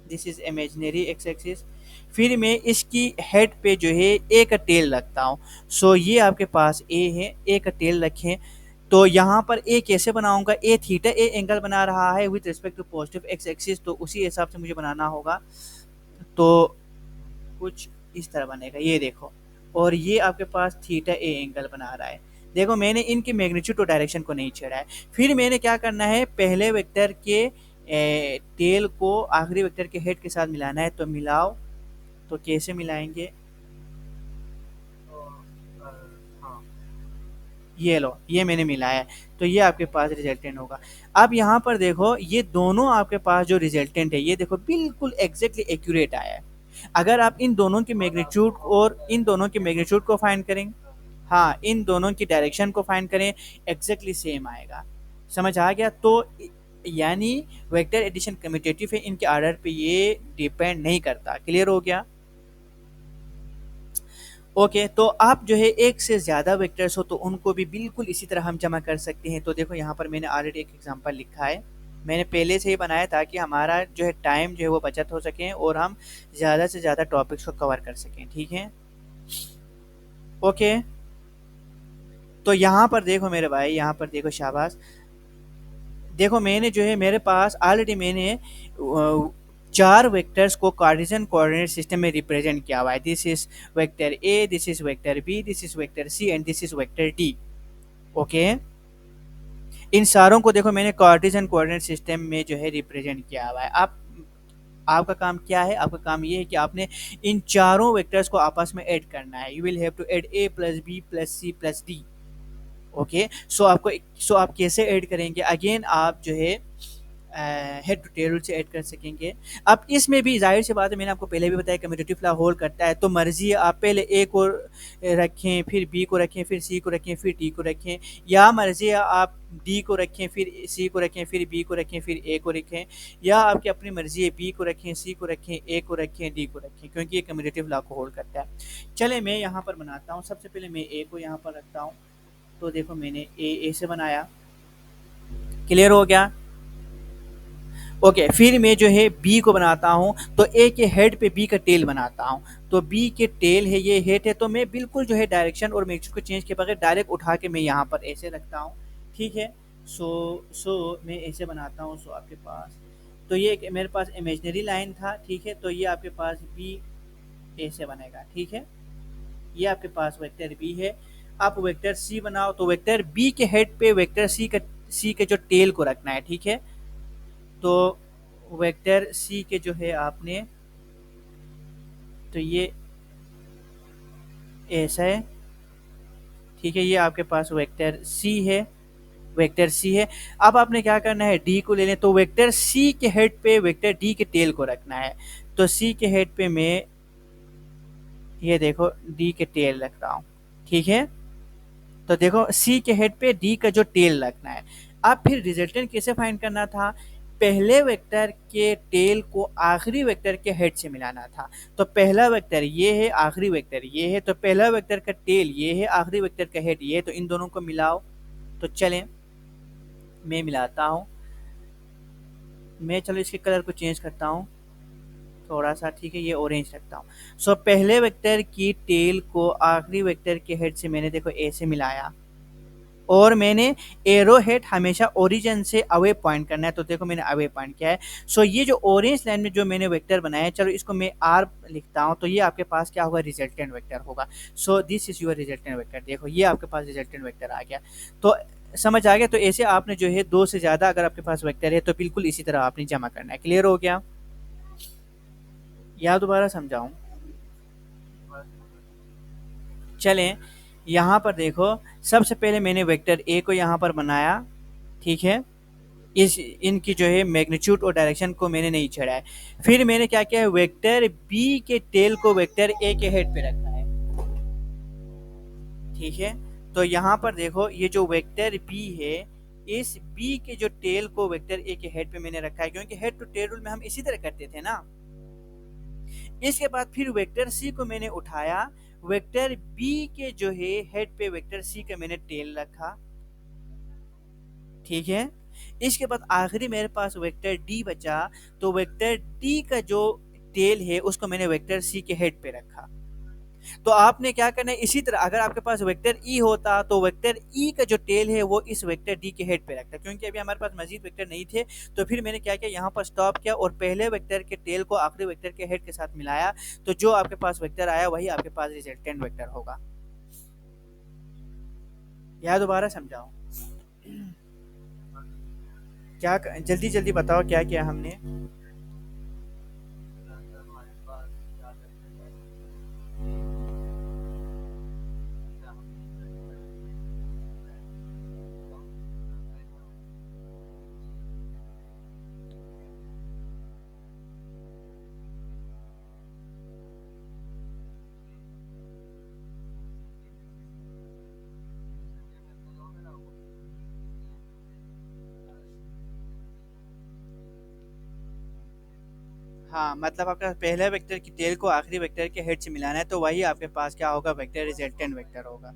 this is imaginary x axis. फिर मैं इसकी हेड पे जो है a का टेल रखता हूँ। सो ये आपके पास a है, a का टेल रखें, तो यहाँ पर ए कैसे बनाऊंगा, ए थीटा ए एंगल बना रहा है with respect to positive x axis, तो उसी हिसाब से मुझे बनाना होगा। तो कुछ इस तरह बनेगा, ये देखो, और ये आपके पास थीटा ए एंगल बना रहा है। देखो मैंने इनके मैग्नीट्यूड और डायरेक्शन को नहीं छेड़ा है। फिर मैंने क्या करना है, पहले वेक्टर के टेल को आखिरी वेक्टर के हेड के साथ मिलाना है, तो मिलाओ। तो कैसे मिलाएंगे, ये लो, ये मैंने मिलाया है, तो ये आपके पास रिजल्टेंट होगा। अब यहाँ पर देखो ये दोनों आपके पास जो रिजल्टेंट है, ये देखो बिल्कुल एग्जैक्टली एक्यूरेट आया है। अगर आप इन दोनों के मैग्नीट्यूड और इन दोनों के मैग्नीट्यूड को फाइंड करेंगे, हाँ इन दोनों की डायरेक्शन को फाइंड करें, एग्जैक्टली सेम आएगा। समझ आ गया। तो यानी वेक्टर एडिशन कम्यूटेटिव है, इनके ऑर्डर पे ये डिपेंड नहीं करता। क्लियर हो गया। ओके, तो आप जो है एक से ज़्यादा वेक्टर्स हो तो उनको भी बिल्कुल इसी तरह हम जमा कर सकते हैं। तो देखो यहाँ पर मैंने ऑलरेडी एक एग्जांपल लिखा है, मैंने पहले से ही बनाया ताकि हमारा जो है टाइम जो है वो बचत हो सके और हम ज़्यादा से ज़्यादा टॉपिक्स को कवर कर सकें। ठीक है, ओके। तो यहाँ पर देखो मेरे भाई, यहाँ पर देखो, शाबाश। देखो मैंने जो है मेरे पास ऑलरेडी मैंने चार वेक्टर्स को कार्टेशियन कोऑर्डिनेट सिस्टम में रिप्रेजेंट किया हुआ है। This is vector A, this is vector B, this is vector C and this is vector D. Okay, इन सारों को देखो मैंने कार्टेशियन कोऑर्डिनेट सिस्टम में जो है रिप्रेजेंट किया हुआ है। आप आपका काम क्या है, आपका काम ये है कि आपने इन चारों वेक्टर्स को आपस में ऐड करना है। You will have to add A plus B plus C plus D. Okay, so आप कैसे ऐड करेंगे, अगेन आप जो है हेड टू टेल से ऐड कर सकेंगे। अब इसमें भी जाहिर सी बात है, मैंने आपको पहले भी बताया कम्यूटेटिव लॉ होल्ड करता है, तो मर्जी है आप पहले ए को रखें, फिर बी को रखें, फिर सी को रखें, फिर डी को रखें, या मर्जी है आप डी को रखें, फिर सी को रखें, फिर बी को रखें, फिर ए को रखें, या आपकी अपनी मर्जी है बी को रखें, सी को रखें, ए को रखें, डी को रखें, क्योंकि ये कम्यूटेटिव लॉ को होल्ड करता है। चले मैं यहाँ पर बनाता हूँ, सबसे पहले मैं ए को यहाँ पर रखता हूँ। तो देखो मैंने ए से बनाया, क्लियर हो गया। ओके, फिर मैं जो है बी को बनाता हूँ, तो ए के हेड पे बी का टेल बनाता हूँ। तो बी के टेल है, ये हेड है, तो मैं बिल्कुल जो है डायरेक्शन और मैग्नीट्यूड को चेंज के बगैर डायरेक्ट उठा के मैं यहाँ पर ऐसे रखता हूँ। ठीक है, सो मैं ऐसे बनाता हूँ। सो आपके पास तो ये मेरे पास इमेजिनरी लाइन था, ठीक है, तो ये आपके पास बी ऐसे बनेगा। ठीक है, ये आपके पास वेक्टर बी है। आप वेक्टर सी बनाओ, तो वेक्टर बी के हेड पे वेक्टर सी के जो टेल को रखना है। ठीक है, तो वेक्टर सी के जो है आपने, तो ये ऐसा है। ठीक है, ये आपके पास वेक्टर सी है, वेक्टर सी है। अब आपने क्या करना है, डी को ले लें, तो वेक्टर सी के हेड पे वेक्टर डी के टेल को रखना है। तो सी के हेड पे मैं ये देखो डी के टेल रख रहा हूँ। ठीक है, तो देखो सी के हेड पे डी का जो टेल रखना है। अब फिर रिजल्टेंट कैसे फाइंड करना था, पहले वेक्टर के टेल को आखिरी वेक्टर के हेड से मिलाना था। तो पहला वेक्टर ये है, आखिरी वेक्टर ये है, तो पहला वेक्टर का टेल ये है, आखिरी वेक्टर का हेड ये है, तो इन दोनों को मिलाओ। तो चलें मैं मिलाता हूँ। मैं चलो इसके कलर को चेंज करता हूँ थोड़ा सा, ठीक है, ये ऑरेंज रखता हूँ। सो पहले वेक्टर की टेल को आखिरी वेक्टर के हेड से मैंने देखो ए से मिलाया, और मैंने एरो हेड हमेशा ओरिजिन से अवे पॉइंट करना है, तो देखो मैंने अवे पॉइंट किया है। सो ये जो ऑरेंज लाइन में जो मैंने वेक्टर बनाया है, चलो इसको मैं आर लिखता हूँ, तो ये आपके पास क्या होगा, रिजल्टेंट वेक्टर होगा। So this is your resultant vector. देखो ये आपके पास रिजल्टेंट वेक्टर आ गया। तो समझ आ गया। तो ऐसे आपने जो है दो से ज्यादा अगर आपके पास वेक्टर है तो बिल्कुल इसी तरह आपने जमा करना है। क्लियर हो गया या दोबारा समझाऊं? चलें यहाँ पर देखो, सबसे पहले मैंने वेक्टर ए को यहाँ पर बनाया, ठीक है, इस इनकी जो है मैग्नीट्यूड और डायरेक्शन को मैंने नहीं छेड़ा है। फिर मैंने क्या किया है, वेक्टर बी के टेल को वेक्टर ए के हेड पे रखा है, ठीक है। तो यहाँ पर देखो ये जो वेक्टर बी है, इस बी के जो टेल को वेक्टर ए के हेड पे मैंने रखा है, क्योंकि हेड टू टेल रूल में हम इसी तरह करते थे ना। इसके बाद फिर वेक्टर सी को मैंने उठाया, वेक्टर बी के जो है हेड पे वेक्टर सी का मैंने टेल रखा, ठीक है। इसके बाद आखिरी मेरे पास वेक्टर डी बचा, तो वेक्टर डी का जो टेल है उसको मैंने वेक्टर सी के हेड पे रखा। तो आपने क्या करना है, इसी तरह अगर आपके पास वेक्टर ई होता तो वेक्टर ई का जो टेल है वो इस वेक्टर डी के हेड पे रखता, क्योंकि अभी हमारे पास मजीद वेक्टर नहीं थे। तो फिर मैंने क्या किया, यहाँ पर स्टॉप किया और पहले वेक्टर के टेल को आखिरी वेक्टर के हेड के साथ मिलाया, तो जो आपके पास वेक्टर आया वही आपके पास रिजल्टेंट वेक्टर होगा। या दोबारा समझाओ? क्या जल्दी जल्दी बताओ क्या किया हमने? हाँ, मतलब आपका पहले वेक्टर की टेल को आखिरी वेक्टर के हेड से मिलाना है, तो वही आपके पास क्या होगा, वेक्टर रिजल्टेंट वेक्टर होगा।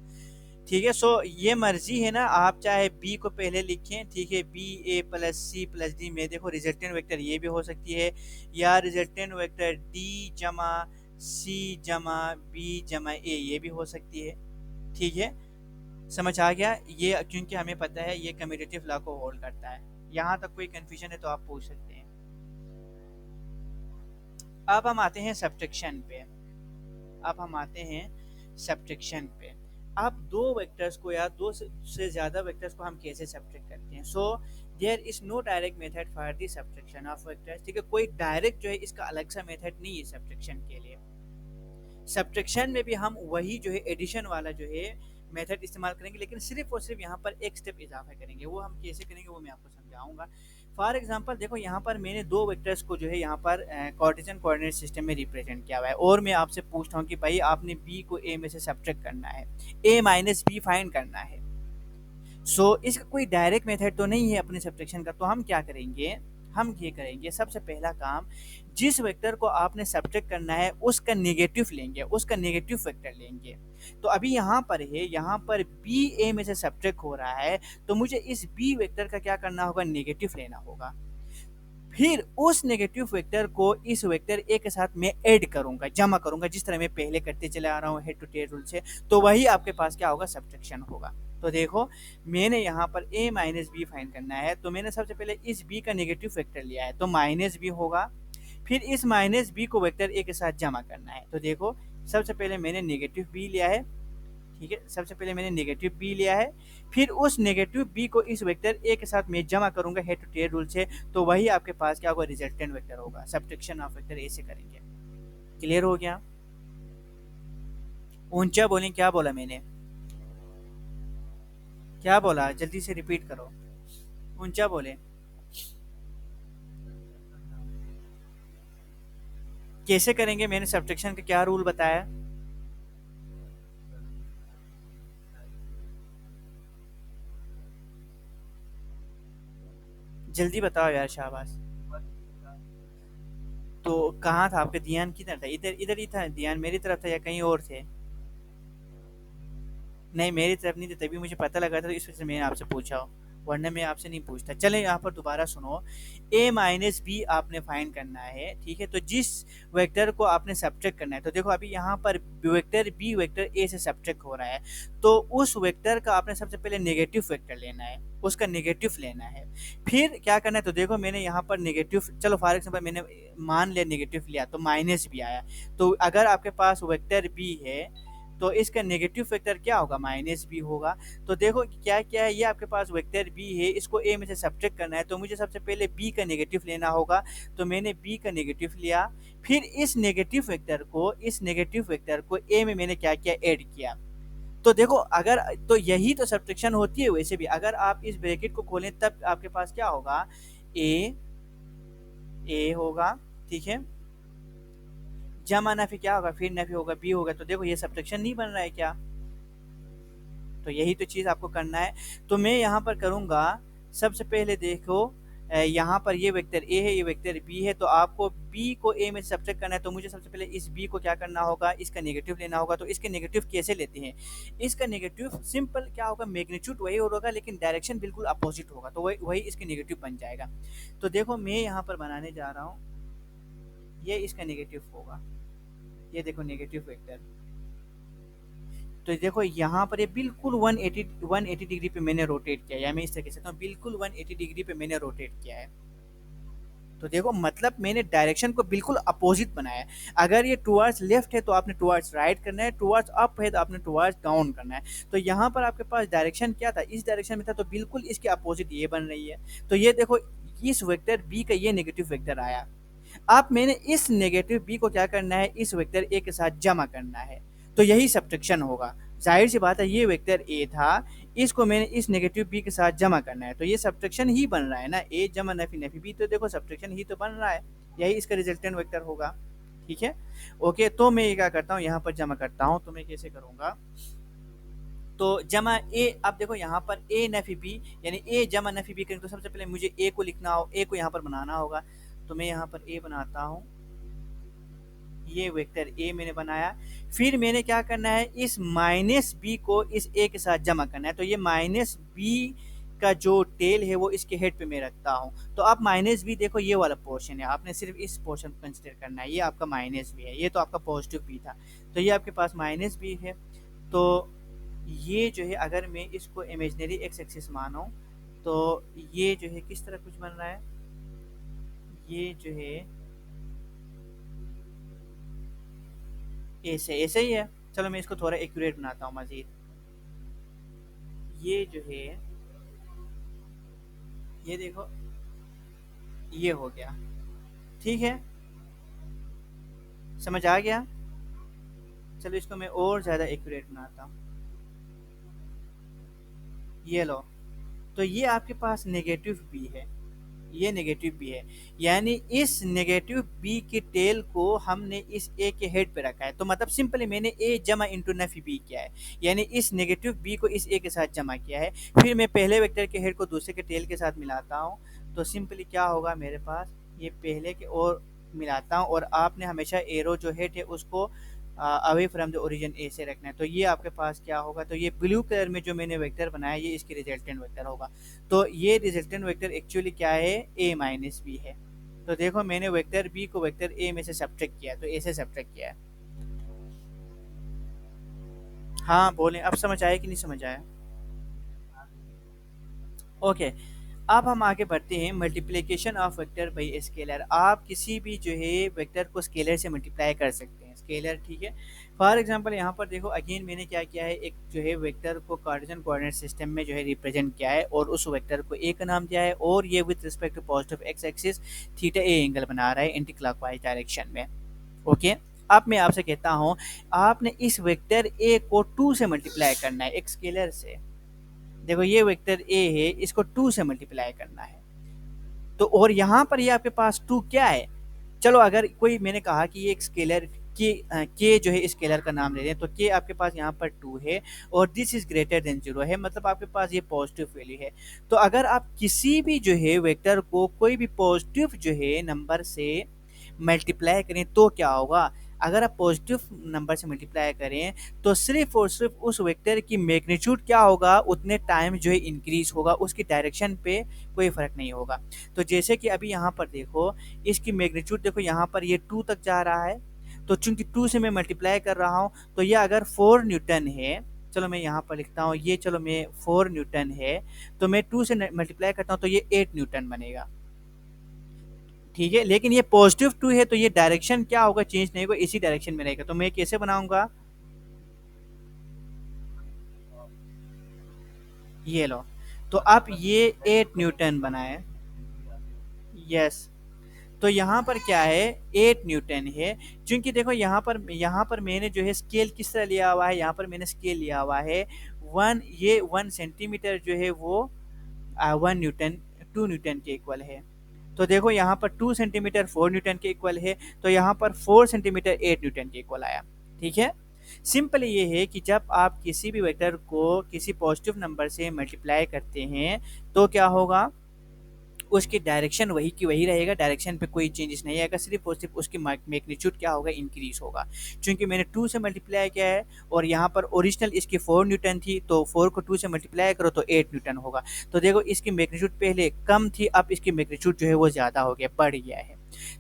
ठीक है। सो ये मर्जी है ना, आप चाहे बी को पहले लिखें, ठीक है, बी ए प्लस सी प्लस डी में देखो रिजल्टेंट वेक्टर ये भी हो सकती है, या रिजल्टेंट वेक्टर डी जमा सी जमा बी जमा ए ये भी हो सकती है, ठीक है। समझ आ गया ये, क्योंकि हमें पता है ये कम्यूटेटिव लॉ को होल्ड करता है। यहाँ तक कोई कंफ्यूजन है तो आप पूछ सकते हैं। अब हम आते हैं सब्ट्रैक्शन पे। अब हम आते हैं सब्ट्रैक्शन पे। अब दो वेक्टर्स को या दो से ज़्यादा वेक्टर्स को हम कैसे सब्ट्रैक्ट करते हैं? So there is no direct method for the subtraction of vectors, ठीक है। कोई डायरेक्ट जो है इसका अलग सा मेथड नहीं है सब्ट्रैक्शन के लिए। सब्ट्रैक्शन में भी हम वही जो है एडिशन वाला जो है मेथड इस्तेमाल करेंगे, लेकिन सिर्फ और सिर्फ यहाँ पर एक स्टेप इजाफा करेंगे। वो हम कैसे करेंगे वो मैं आपको समझाऊंगा। फॉर एग्जांपल देखो यहाँ पर मैंने दो वेक्टर्स को जो है यहाँ पर कार्टेशियन कोऑर्डिनेट सिस्टम में रिप्रेजेंट किया हुआ है, और मैं आपसे पूछता हूँ कि भाई आपने बी को ए में से सब्ट्रैक्ट करना है, ए माइनस बी फाइंड करना है। सो इसका कोई डायरेक्ट मेथड तो नहीं है अपने सब्ट्रैक्शन का, तो हम क्या करेंगे, हम ये करेंगे, सबसे पहला काम, जिस वेक्टर को आपने सब्ट्रैक्ट करना है उसका नेगेटिव लेंगे, उसका नेगेटिव वेक्टर लेंगे। तो अभी यहाँ पर है, यहाँ पर बी ए में से सब्ट्रैक्ट हो रहा है, तो मुझे इस बी वेक्टर का क्या करना होगा, नेगेटिव लेना होगा। फिर उस नेगेटिव वेक्टर को इस वेक्टर ए के साथ मैं ऐड करूंगा, जमा करूंगा, जिस तरह मैं पहले करते चले आ रहा हूँ हेड टू टेल रूल से। तो वही आपके पास क्या होगा, सब्ट्रैक्शन होगा। तो देखो मैंने यहाँ पर a माइनस बी फाइंड करना है, तो मैंने सबसे पहले इस b का नेगेटिव वेक्टर लिया है, तो माइनस बी होगा। फिर इस माइनस बी को वेक्टर a के साथ जमा करना है, तो देखो सबसे पहले मैंने नेगेटिव b लिया है, ठीक है, सबसे पहले मैंने नेगेटिव बी लिया है। फिर उस नेगेटिव बी को इस वेक्टर ए के साथ मैं जमा करूंगा हेड टू टेल रूल से, तो वही आपके पास क्या होगा, रिजल्टेंट वेक्टर होगा। सब्ट्रैक्शन ऑफ वेक्टर ए से करेंगे। क्लियर हो गया? ऊंचा बोलें, क्या बोला मैंने, क्या बोला, जल्दी से रिपीट करो, ऊंचा बोले। कैसे करेंगे, मैंने सब्ट्रैक्शन का क्या रूल बताया? जल्दी बताओ यार शाबाश। तो कहाँ था आपका ध्यान, किधर था? इधर इधर ही था ध्यान, मेरी तरफ था या कहीं और थे? नहीं मेरी तरफ नहीं थे, तभी मुझे पता लगा था, तो इस वजह से मैंने आपसे पूछा हो, वरना मैं आपसे नहीं पूछता। चलें यहाँ पर दोबारा सुनो। a माइनस बी आपने फाइंड करना है, ठीक है? तो जिस वेक्टर को आपने सब्ट्रैक्ट करना है, तो देखो अभी यहाँ पर वेक्टर बी वेक्टर a से सब्ट्रैक्ट हो रहा है, तो उस वेक्टर का आपने सबसे पहले नेगेटिव वेक्टर लेना है, उसका नेगेटिव लेना है। फिर क्या करना है, तो देखो मैंने यहाँ पर नेगेटिव, चलो फॉर एग्जाम्पल मैंने मान लिया नेगेटिव लिया तो माइनस बी आया। तो अगर आपके पास वेक्टर बी है तो इसका नेगेटिव वेक्टर क्या होगा? माइनस बी होगा। तो देखो क्या क्या है, ये आपके पास वेक्टर बी है, इसको ए में से सब्ट्रैक्ट करना है, तो मुझे सबसे पहले बी का नेगेटिव लेना होगा। तो मैंने बी का नेगेटिव लिया, फिर इस नेगेटिव वेक्टर को ए में मैंने क्या किया? ऐड किया। तो देखो अगर, तो यही तो सब्ट्रैक्शन होती है। वैसे भी अगर आप इस ब्रैकेट को खोलें तब आपके पास क्या होगा? ए ए होगा, ठीक है, जमा नफी क्या होगा? फिर नफी होगा, बी होगा। तो देखो ये सब्ट्रैक्शन नहीं बन रहा है क्या? तो यही तो चीज़ आपको करना है। तो मैं यहाँ पर करूँगा, सबसे पहले देखो यहाँ पर ये वेक्टर ए है, ये वेक्टर बी है, तो आपको बी को ए में सब्ट्रैक्ट करना है। तो मुझे सबसे पहले इस बी को क्या करना होगा? इसका नेगेटिव लेना होगा। तो इसके नेगेटिव कैसे लेते हैं? इसका नेगेटिव सिंपल क्या होगा? मैग्नीट्यूड वही होगा लेकिन डायरेक्शन बिल्कुल अपोजिट होगा, तो वही वही इसके नेगेटिव बन जाएगा। तो देखो मैं यहाँ पर बनाने जा रहा हूँ, ये इसका नेगेटिव होगा, ये देखो नेगेटिव वेक्टर। तो देखो यहाँ पर ये बिल्कुल 180 डिग्री पे मैंने रोटेट किया है, या मैं इस तरीके से कहता हूँ बिल्कुल 180 डिग्री पे मैंने रोटेट किया है। तो देखो मतलब मैंने डायरेक्शन को बिल्कुल अपोजिट बनाया है। अगर ये टुवर्ड्स लेफ्ट है तो आपने टुवर्ड्स राइट करना है, टुवर्ड्स अप है तो आपने टुवर्ड्स डाउन करना है। तो यहाँ पर आपके पास डायरेक्शन क्या था? इस डायरेक्शन में था, तो बिल्कुल इसके अपोजिट ये बन रही है। तो ये देखो इस वेक्टर बी का ये नेगेटिव वेक्टर आया। अब मैंने इस नेगेटिव बी को क्या करना है? इस वेक्टर ए के साथ जमा करना है, तो यही सब्ट्रैक्शन होगा। जाहिर सी बात है, ये वेक्टर ए था, इसको मैंने इस नेगेटिव बी के साथ जमा करना है, तो ये सब्ट्रैक्शन ही बन रहा है ना, ए जमा नफी नफी बी, तो देखो सब्ट्रैक्शन ही तो बन रहा है, यही इसका रिजल्टेंट वेक्टर होगा। ठीक है, ओके। तो मैं ये क्या करता हूँ, यहाँ पर जमा करता हूँ। तो मैं कैसे करूँगा? तो जमा ए, अब देखो यहाँ पर ए नफी बी, यानी ए जमा नफी बी करेंगे, तो सबसे पहले मुझे ए को लिखना हो, ए को यहाँ पर बनाना होगा। तो मैं यहाँ पर ए बनाता हूँ, ये वेक्टर ए मैंने बनाया। फिर मैंने क्या करना है? इस माइनस बी को इस ए के साथ जमा करना है। तो ये माइनस बी का जो टेल है वो इसके हेड पे मैं रखता हूँ। तो आप माइनस बी देखो, ये वाला पोर्शन है, आपने सिर्फ इस पोर्शन को कंसिडर करना है, ये आपका माइनस बी है, ये तो आपका पॉजिटिव बी था। तो ये आपके पास माइनस बी है। तो ये जो है, अगर मैं इसको इमेजनरी एक्स एक्सिस मानूं, तो ये जो है किस तरह कुछ बन रहा है? ये जो है ऐसे ऐसे ही है। चलो मैं इसको थोड़ा एक्यूरेट बनाता हूँ मजीद। ये जो है, ये देखो, ये हो गया, ठीक है, समझ आ गया? चलो इसको मैं और ज़्यादा एक्यूरेट बनाता हूँ। ये लो, तो ये आपके पास नेगेटिव बी है, ये नेगेटिव बी है, यानी इस नेगेटिव बी की टेल को हमने इस ए के हेड पे रखा है। तो मतलब सिंपली मैंने ए जमा इंटू नफी बी किया है, यानी इस नेगेटिव बी को इस ए के साथ जमा किया है। फिर मैं पहले वेक्टर के हेड को दूसरे के टेल के साथ मिलाता हूँ। तो सिंपली क्या होगा मेरे पास? ये पहले के और मिलाता हूँ, और आपने हमेशा एरो जो हेड है उसको अवे फ्रॉम द ओरिजिन ए से रखना है। तो ये आपके पास क्या होगा? तो ये ब्लू कलर में जो मैंने वेक्टर बनाया, ये इसकी रिजल्टेंट वेक्टर होगा। तो ये रिजल्टेंट वेक्टर एक्चुअली क्या है? ए माइनस बी है। तो देखो मैंने वेक्टर बी को वेक्टर ए में से सब्ट्रैक्ट किया, तो ए से सब्ट्रैक्ट किया है। हाँ बोलें, अब समझ आया कि नहीं समझ आया? ओके, अब हम आगे बढ़ते हैं। Multiplication of vector by scalar. आप किसी भी जो है वेक्टर को स्केलर से मल्टीप्लाई कर सकते हैं, स्केलर, ठीक है। फॉर एग्जांपल यहाँ पर देखो, अगेन मैंने क्या किया है, एक जो है वेक्टर को कार्टेशियन कोऑर्डिनेट सिस्टम में जो है रिप्रेजेंट किया है, और उस वेक्टर को ए का नाम दिया है, और ये with respect to positive x axis theta A angle बना रहा है एंटी क्लॉकवाइज डायरेक्शन में। ओके, अब मैं आपसे कहता हूँ, आपने इस वेक्टर ए को 2 से मल्टीप्लाई करना है, एक स्केलर से। देखो ये वेक्टर ए है, इसको 2 से मल्टीप्लाई करना है। तो और यहाँ पर ये आपके पास 2 क्या है? चलो अगर कोई, मैंने कहा कि ये एक स्केलर के जो है स्केलर का नाम ले रहे हैं, तो के आपके पास यहाँ पर 2 है और दिस इज ग्रेटर देन 0 है, मतलब आपके पास ये पॉजिटिव वैल्यू है। तो अगर आप किसी भी जो है वेक्टर को कोई भी पॉजिटिव जो है नंबर से मल्टीप्लाई करें तो क्या होगा, अगर आप पॉजिटिव नंबर से मल्टीप्लाई करें तो सिर्फ और सिर्फ उस वेक्टर की मैग्नीट्यूड क्या होगा, उतने टाइम जो है इंक्रीज होगा, उसकी डायरेक्शन पे कोई फर्क नहीं होगा। तो जैसे कि अभी यहाँ पर देखो, इसकी मैग्नीट्यूड देखो, यहाँ पर ये 2 तक जा रहा है, तो चूंकि 2 से मैं मल्टीप्लाई कर रहा हूँ, तो ये अगर 4 न्यूटन है, चलो मैं यहाँ पर लिखता हूँ ये, चलो मैं 4 न्यूटन है, तो मैं 2 से मल्टीप्लाई करता हूँ तो ये 8 न्यूटन बनेगा, ठीक है। लेकिन ये पॉजिटिव 2 है तो ये डायरेक्शन क्या होगा, चेंज नहीं होगा, इसी डायरेक्शन में रहेगा। तो मैं कैसे बनाऊंगा, ये लो, तो आप ये 8 न्यूटन बनाए, यस। तो यहाँ पर क्या है, 8 न्यूटन है, क्योंकि देखो यहाँ पर मैंने जो है स्केल किस तरह लिया हुआ है, यहाँ पर मैंने स्केल लिया हुआ है 1, ये 1 सेंटीमीटर जो है वो 1 न्यूटन 2 न्यूटन के इक्वल है। तो देखो यहाँ पर 2 सेंटीमीटर 4 न्यूटन के इक्वल है, तो यहाँ पर 4 सेंटीमीटर 8 न्यूटन के इक्वल आया, ठीक है। सिंपल ये है कि जब आप किसी भी वेक्टर को किसी पॉजिटिव नंबर से मल्टीप्लाई करते हैं तो क्या होगा, उसकी डायरेक्शन वही की वही रहेगा, डायरेक्शन पे कोई चेंजेस नहीं आएगा, सिर्फ और सिर्फ उसकी मैग्नीट्यूड क्या होगा, इंक्रीज होगा। क्योंकि मैंने 2 से मल्टीप्लाई किया है और यहाँ पर ओरिजिनल इसकी 4 न्यूटन थी, तो 4 को 2 से मल्टीप्लाई करो तो 8 न्यूटन होगा। तो देखो इसकी मैग्नीट्यूड पहले कम थी, अब इसकी मैग्नीट्यूड जो है वो ज़्यादा हो गया, बढ़ गया है।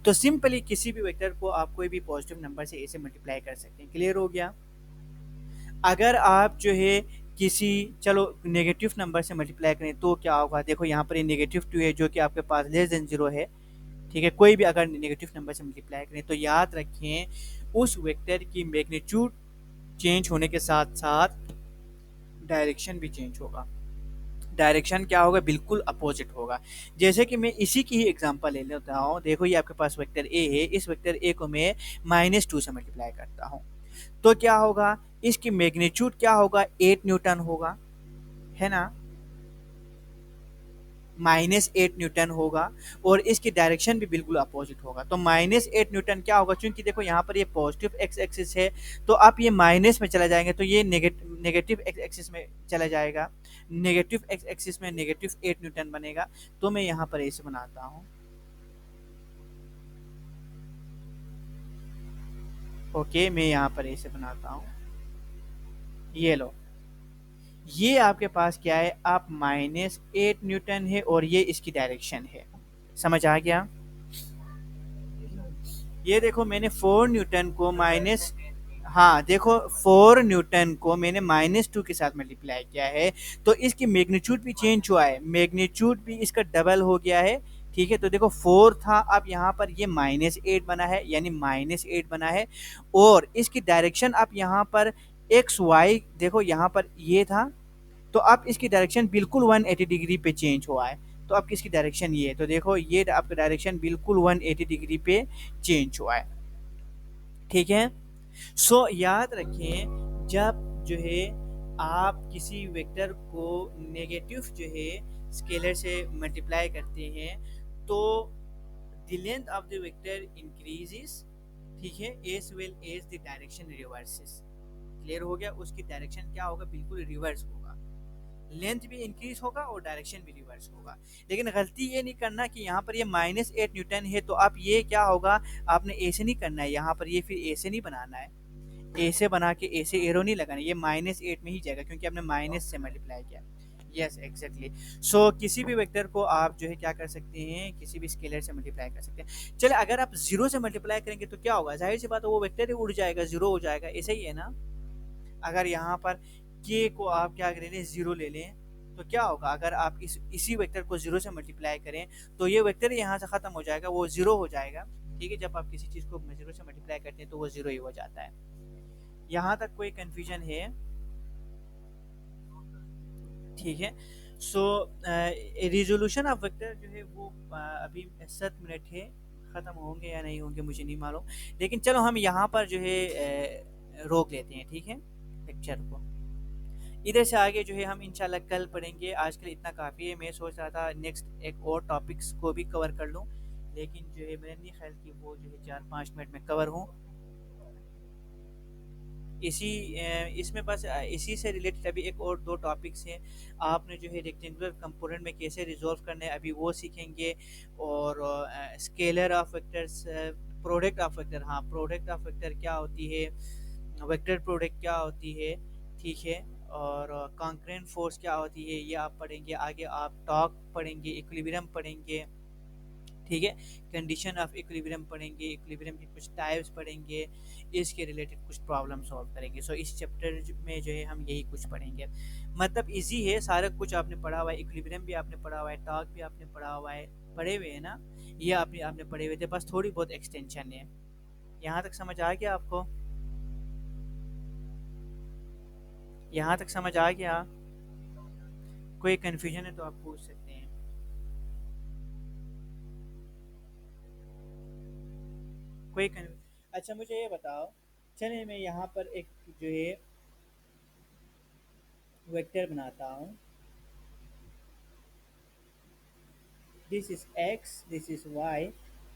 तो सिंपली किसी भी वेक्टर को आप कोई भी पॉजिटिव नंबर से ऐसे मल्टीप्लाई कर सकते हैं, क्लियर हो गया। अगर आप जो है किसी, चलो नेगेटिव नंबर से मल्टीप्लाई करें तो क्या होगा, देखो यहाँ पर ये -2 है जो कि आपके पास लेस देन 0 है, ठीक है। कोई भी अगर नेगेटिव नंबर से मल्टीप्लाई करें तो याद रखें उस वेक्टर की मैग्नीट्यूड चेंज होने के साथ साथ डायरेक्शन भी चेंज होगा। डायरेक्शन क्या होगा, बिल्कुल अपोजिट होगा। जैसे कि मैं इसी की ही एग्जांपल ले लेता हूँ, देखो ये आपके पास वेक्टर ए है, इस वेक्टर ए को मैं -2 से मल्टीप्लाई करता हूँ, तो क्या होगा, इसकी मैग्नीट्यूड क्या होगा, 8 न्यूटन होगा, है ना, -8 न्यूटन होगा, और इसकी डायरेक्शन भी बिल्कुल अपोजिट होगा। तो -8 न्यूटन क्या होगा, क्योंकि देखो यहाँ पर ये पॉजिटिव एक्स एक्सिस है, तो आप ये माइनस में चला जाएंगे तो ये नेगेटिव एक्स एक्सिस में चला जाएगा, नेगेटिव एक्स एक्सिस में -8 न्यूटन बनेगा। तो मैं यहाँ पर ऐसे बनाता हूँ, ओके, मैं यहाँ पर ऐसे बनाता हूँ, ये लो, ये आपके पास क्या है, आप -8 न्यूटन है और ये इसकी डायरेक्शन है, समझ आ गया। ये देखो मैंने 4 न्यूटन को माइनस, हाँ देखो 4 न्यूटन को मैंने -2 के साथ मल्टीप्लाई किया है, तो इसकी मैग्नीट्यूड भी चेंज हुआ है, मैग्नीट्यूड भी इसका डबल हो गया है, ठीक है। तो देखो 4 था, अब यहाँ पर ये -8 बना है, यानी -8 बना है, और इसकी डायरेक्शन आप यहाँ पर एक्स वाई, देखो यहाँ पर ये था, तो अब इसकी डायरेक्शन बिल्कुल 180 डिग्री पे चेंज हुआ है, तो अब किसकी डायरेक्शन ये है, तो देखो ये आपका डायरेक्शन बिल्कुल 180 डिग्री पे चेंज हुआ है, ठीक है। सो याद रखें जब जो है आप किसी वेक्टर को नेगेटिव जो है स्केलर से मल्टीप्लाई करते हैं तो the length of the vector increases, ठीक है, as well as the direction reverses, clear हो गया, उसकी डायरेक्शन क्या होगा, बिल्कुल रिवर्स होगा, लेंथ भी इंक्रीज होगा और डायरेक्शन भी रिवर्स होगा। लेकिन गलती ये नहीं करना कि यहाँ पर ये -8 न्यूटन है तो आप ये क्या होगा, आपने ऐसे नहीं करना है, यहाँ पर ये फिर ऐसे नहीं बनाना है, ऐसे बना के ऐसे एरो नहीं लगाना, ये -8 में ही जाएगा क्योंकि आपने माइनस से मल्टीप्लाई किया, यस एग्जैक्टली। सो किसी भी वेक्टर को आप जो है क्या कर सकते हैं, किसी भी स्केलर से मल्टीप्लाई कर सकते हैं। चले अगर आप 0 से मल्टीप्लाई करेंगे तो क्या होगा, जाहिर सी बात है वो वेक्टर ही उड़ जाएगा, 0 हो जाएगा, ऐसे ही है ना। अगर यहाँ पर k को आप क्या ले लें, 0 ले लें, तो क्या होगा, अगर आप इसी वेक्टर को 0 से मल्टीप्लाई करें तो ये वेक्टर यहाँ से खत्म हो जाएगा, वो 0 हो जाएगा, ठीक है। जब आप किसी चीज़ को 0 से मल्टीप्लाई करते हैं तो वो 0 ही हो जाता है। यहाँ तक कोई कंफ्यूजन है, ठीक है। सो रिजोल्यूशन ऑफ वेक्टर जो है वो अभी 7 मिनट है, ख़त्म होंगे या नहीं होंगे मुझे नहीं मालूम, लेकिन चलो हम यहाँ पर जो है रोक लेते हैं, ठीक है, लेक्चर को। इधर से आगे जो है हम इंशाल्लाह कल पढ़ेंगे, आज के लिए इतना काफ़ी है। मैं सोच रहा था नेक्स्ट एक और टॉपिक्स को भी कवर कर लूँ, लेकिन जो है मैंने नहीं ख्याल कि वो जो है 4-5 मिनट में कवर हों, इसमें बस इसी से रिलेटेड अभी एक और दो टॉपिक्स हैं। आपने जो है रेक्टेंगुलर कंपोनेंट में कैसे रिजॉल्व करना है अभी वो सीखेंगे। और scalar of vectors, product of vector, हाँ प्रोडक्ट ऑफ वेक्टर क्या होती है, वेक्टर प्रोडक्ट क्या होती है, ठीक है। और कॉन्करेंट फोर्स क्या होती है ये आप पढ़ेंगे आगे। आप टॉर्क पढ़ेंगे, इक्विलिब्रियम पढ़ेंगे, ठीक है। कंडीशन ऑफ इक्विलिब्रियम पढ़ेंगे, इक्विलिब्रियम की कुछ टाइप्स पढ़ेंगे, इसके रिलेटेड कुछ प्रॉब्लम सॉल्व करेंगे। सो इस चैप्टर में जो है हम यही कुछ पढ़ेंगे। मतलब इजी है, सारा कुछ आपने पढ़ा हुआ है, इक्विलिब्रियम भी आपने पढ़ा हुआ है, टॉर्क भी आपने पढ़ा हुआ है, पढ़े हुए हैं ना, ये आपने आपने पढ़े हुए थे, बस थोड़ी बहुत एक्सटेंशन है। यहाँ तक समझ आ गया आपको? यहाँ तक समझ आ गया? कोई कन्फ्यूजन है तो आप पूछ सकते हैं। कोई अच्छा मुझे ये बताओ, चलिए मैं यहाँ पर एक जो है वेक्टर बनाता हूँ। This is x, this is y,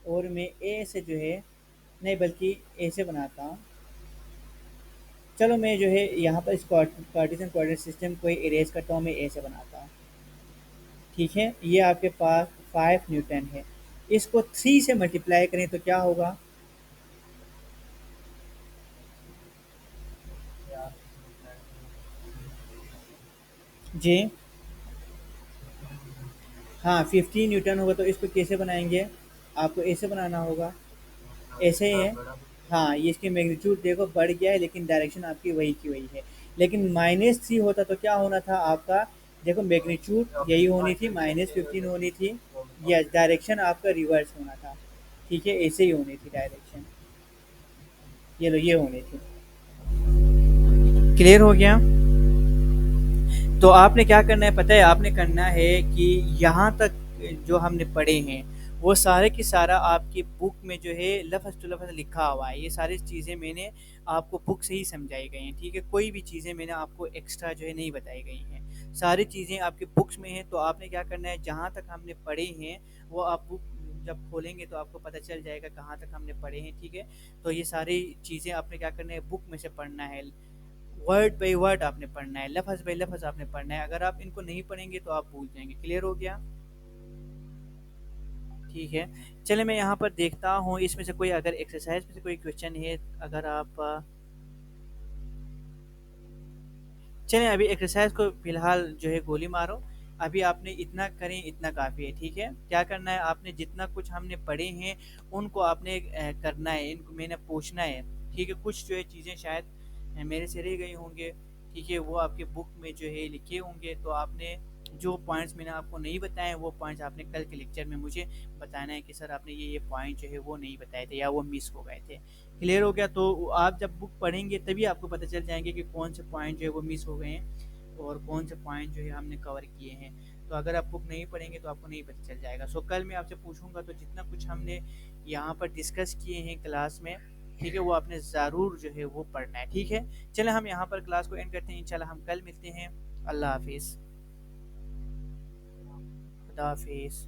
और मैं ए से जो है, नहीं बल्कि ए से बनाता हूँ। चलो मैं जो है यहाँ पर इस कार्टेशियन कोऑर्डिनेट सिस्टम को इरेज करता हूँ, मैं ए से बनाता हूँ। ठीक है, ये आपके पास 5 न्यूटन है। इसको 3 से मल्टीप्लाई करें तो क्या होगा? जी हाँ, 15 न्यूटन होगा, तो इसको कैसे बनाएंगे? आपको ऐसे बनाना होगा, ऐसे ही है। हाँ, ये इसकी मैग्नीट्यूड देखो बढ़ गया है, लेकिन डायरेक्शन आपकी वही की वही है। लेकिन -3 होता तो क्या होना था आपका? देखो मैग्नीट्यूड यही होनी थी, -15 होनी थी। यस, डायरेक्शन आपका रिवर्स होना था। ठीक है, ऐसे ही होनी थी डायरेक्शन। ये लो, ये होनी थी। क्लियर हो गया? तो आपने क्या करना है पता है? आपने करना है कि यहाँ तक जो हमने पढ़े हैं वो सारे की सारा आपकी बुक में जो है लफ्ज़ टू लफ्ज़ लिखा हुआ है। ये सारी चीज़ें मैंने आपको बुक से ही समझाई गई हैं, ठीक है। कोई भी चीज़ें मैंने आपको एक्स्ट्रा जो है नहीं बताई गई हैं, सारी चीज़ें आपकी बुक्स में हैं। तो आपने क्या करना है, जहाँ तक हमने पढ़े हैं वो आप बुक जब खोलेंगे तो आपको पता चल जाएगा कहाँ तक हमने पढ़े हैं, ठीक है। तो ये सारी चीज़ें आपने क्या करना है, बुक में से पढ़ना है, वर्ड बाय वर्ड आपने पढ़ना है, लफ्ज़ बाय लफ्ज़ आपने पढ़ना है। अगर आप इनको नहीं पढ़ेंगे तो आप भूल जाएंगे। क्लियर हो गया? ठीक है। चलिए मैं यहाँ पर देखता हूँ इसमें से कोई अगर एक्सरसाइज में से कोई क्वेश्चन है, अगर आप चलिए अभी एक्सरसाइज को फिलहाल जो है गोली मारो। अभी आपने इतना करें, इतना काफ़ी है, ठीक है। क्या करना है आपने, जितना कुछ हमने पढ़े हैं उनको आपने करना है, इनको मैंने पूछना है, ठीक है। कुछ जो है चीज़ें शायद मेरे से रह गई होंगे, ठीक है, वो आपके बुक में जो है लिखे होंगे। तो आपने जो पॉइंट्स मैंने आपको नहीं बताए वो पॉइंट्स आपने कल के लेक्चर में मुझे बताना है कि सर आपने ये पॉइंट जो है वो नहीं बताए थे या वो मिस हो गए थे। क्लियर हो गया? तो आप जब बुक पढ़ेंगे तभी आपको पता चल जाएंगे कि कौन से पॉइंट जो है वो मिस हो गए हैं और कौन से पॉइंट जो है हमने कवर किए हैं। तो अगर आप बुक नहीं पढ़ेंगे तो आपको नहीं पता चल जाएगा। सो कल मैं आपसे पूछूंगा तो जितना कुछ हमने यहाँ पर डिस्कस किए हैं क्लास में, ठीक है, वो आपने ज़रूर जो है वो पढ़ना है, ठीक है। चले हम यहाँ पर क्लास को एंड करते हैं, इंशाल्लाह हम कल मिलते हैं। अल्लाह हाफिज़। खुदा हाफिज़।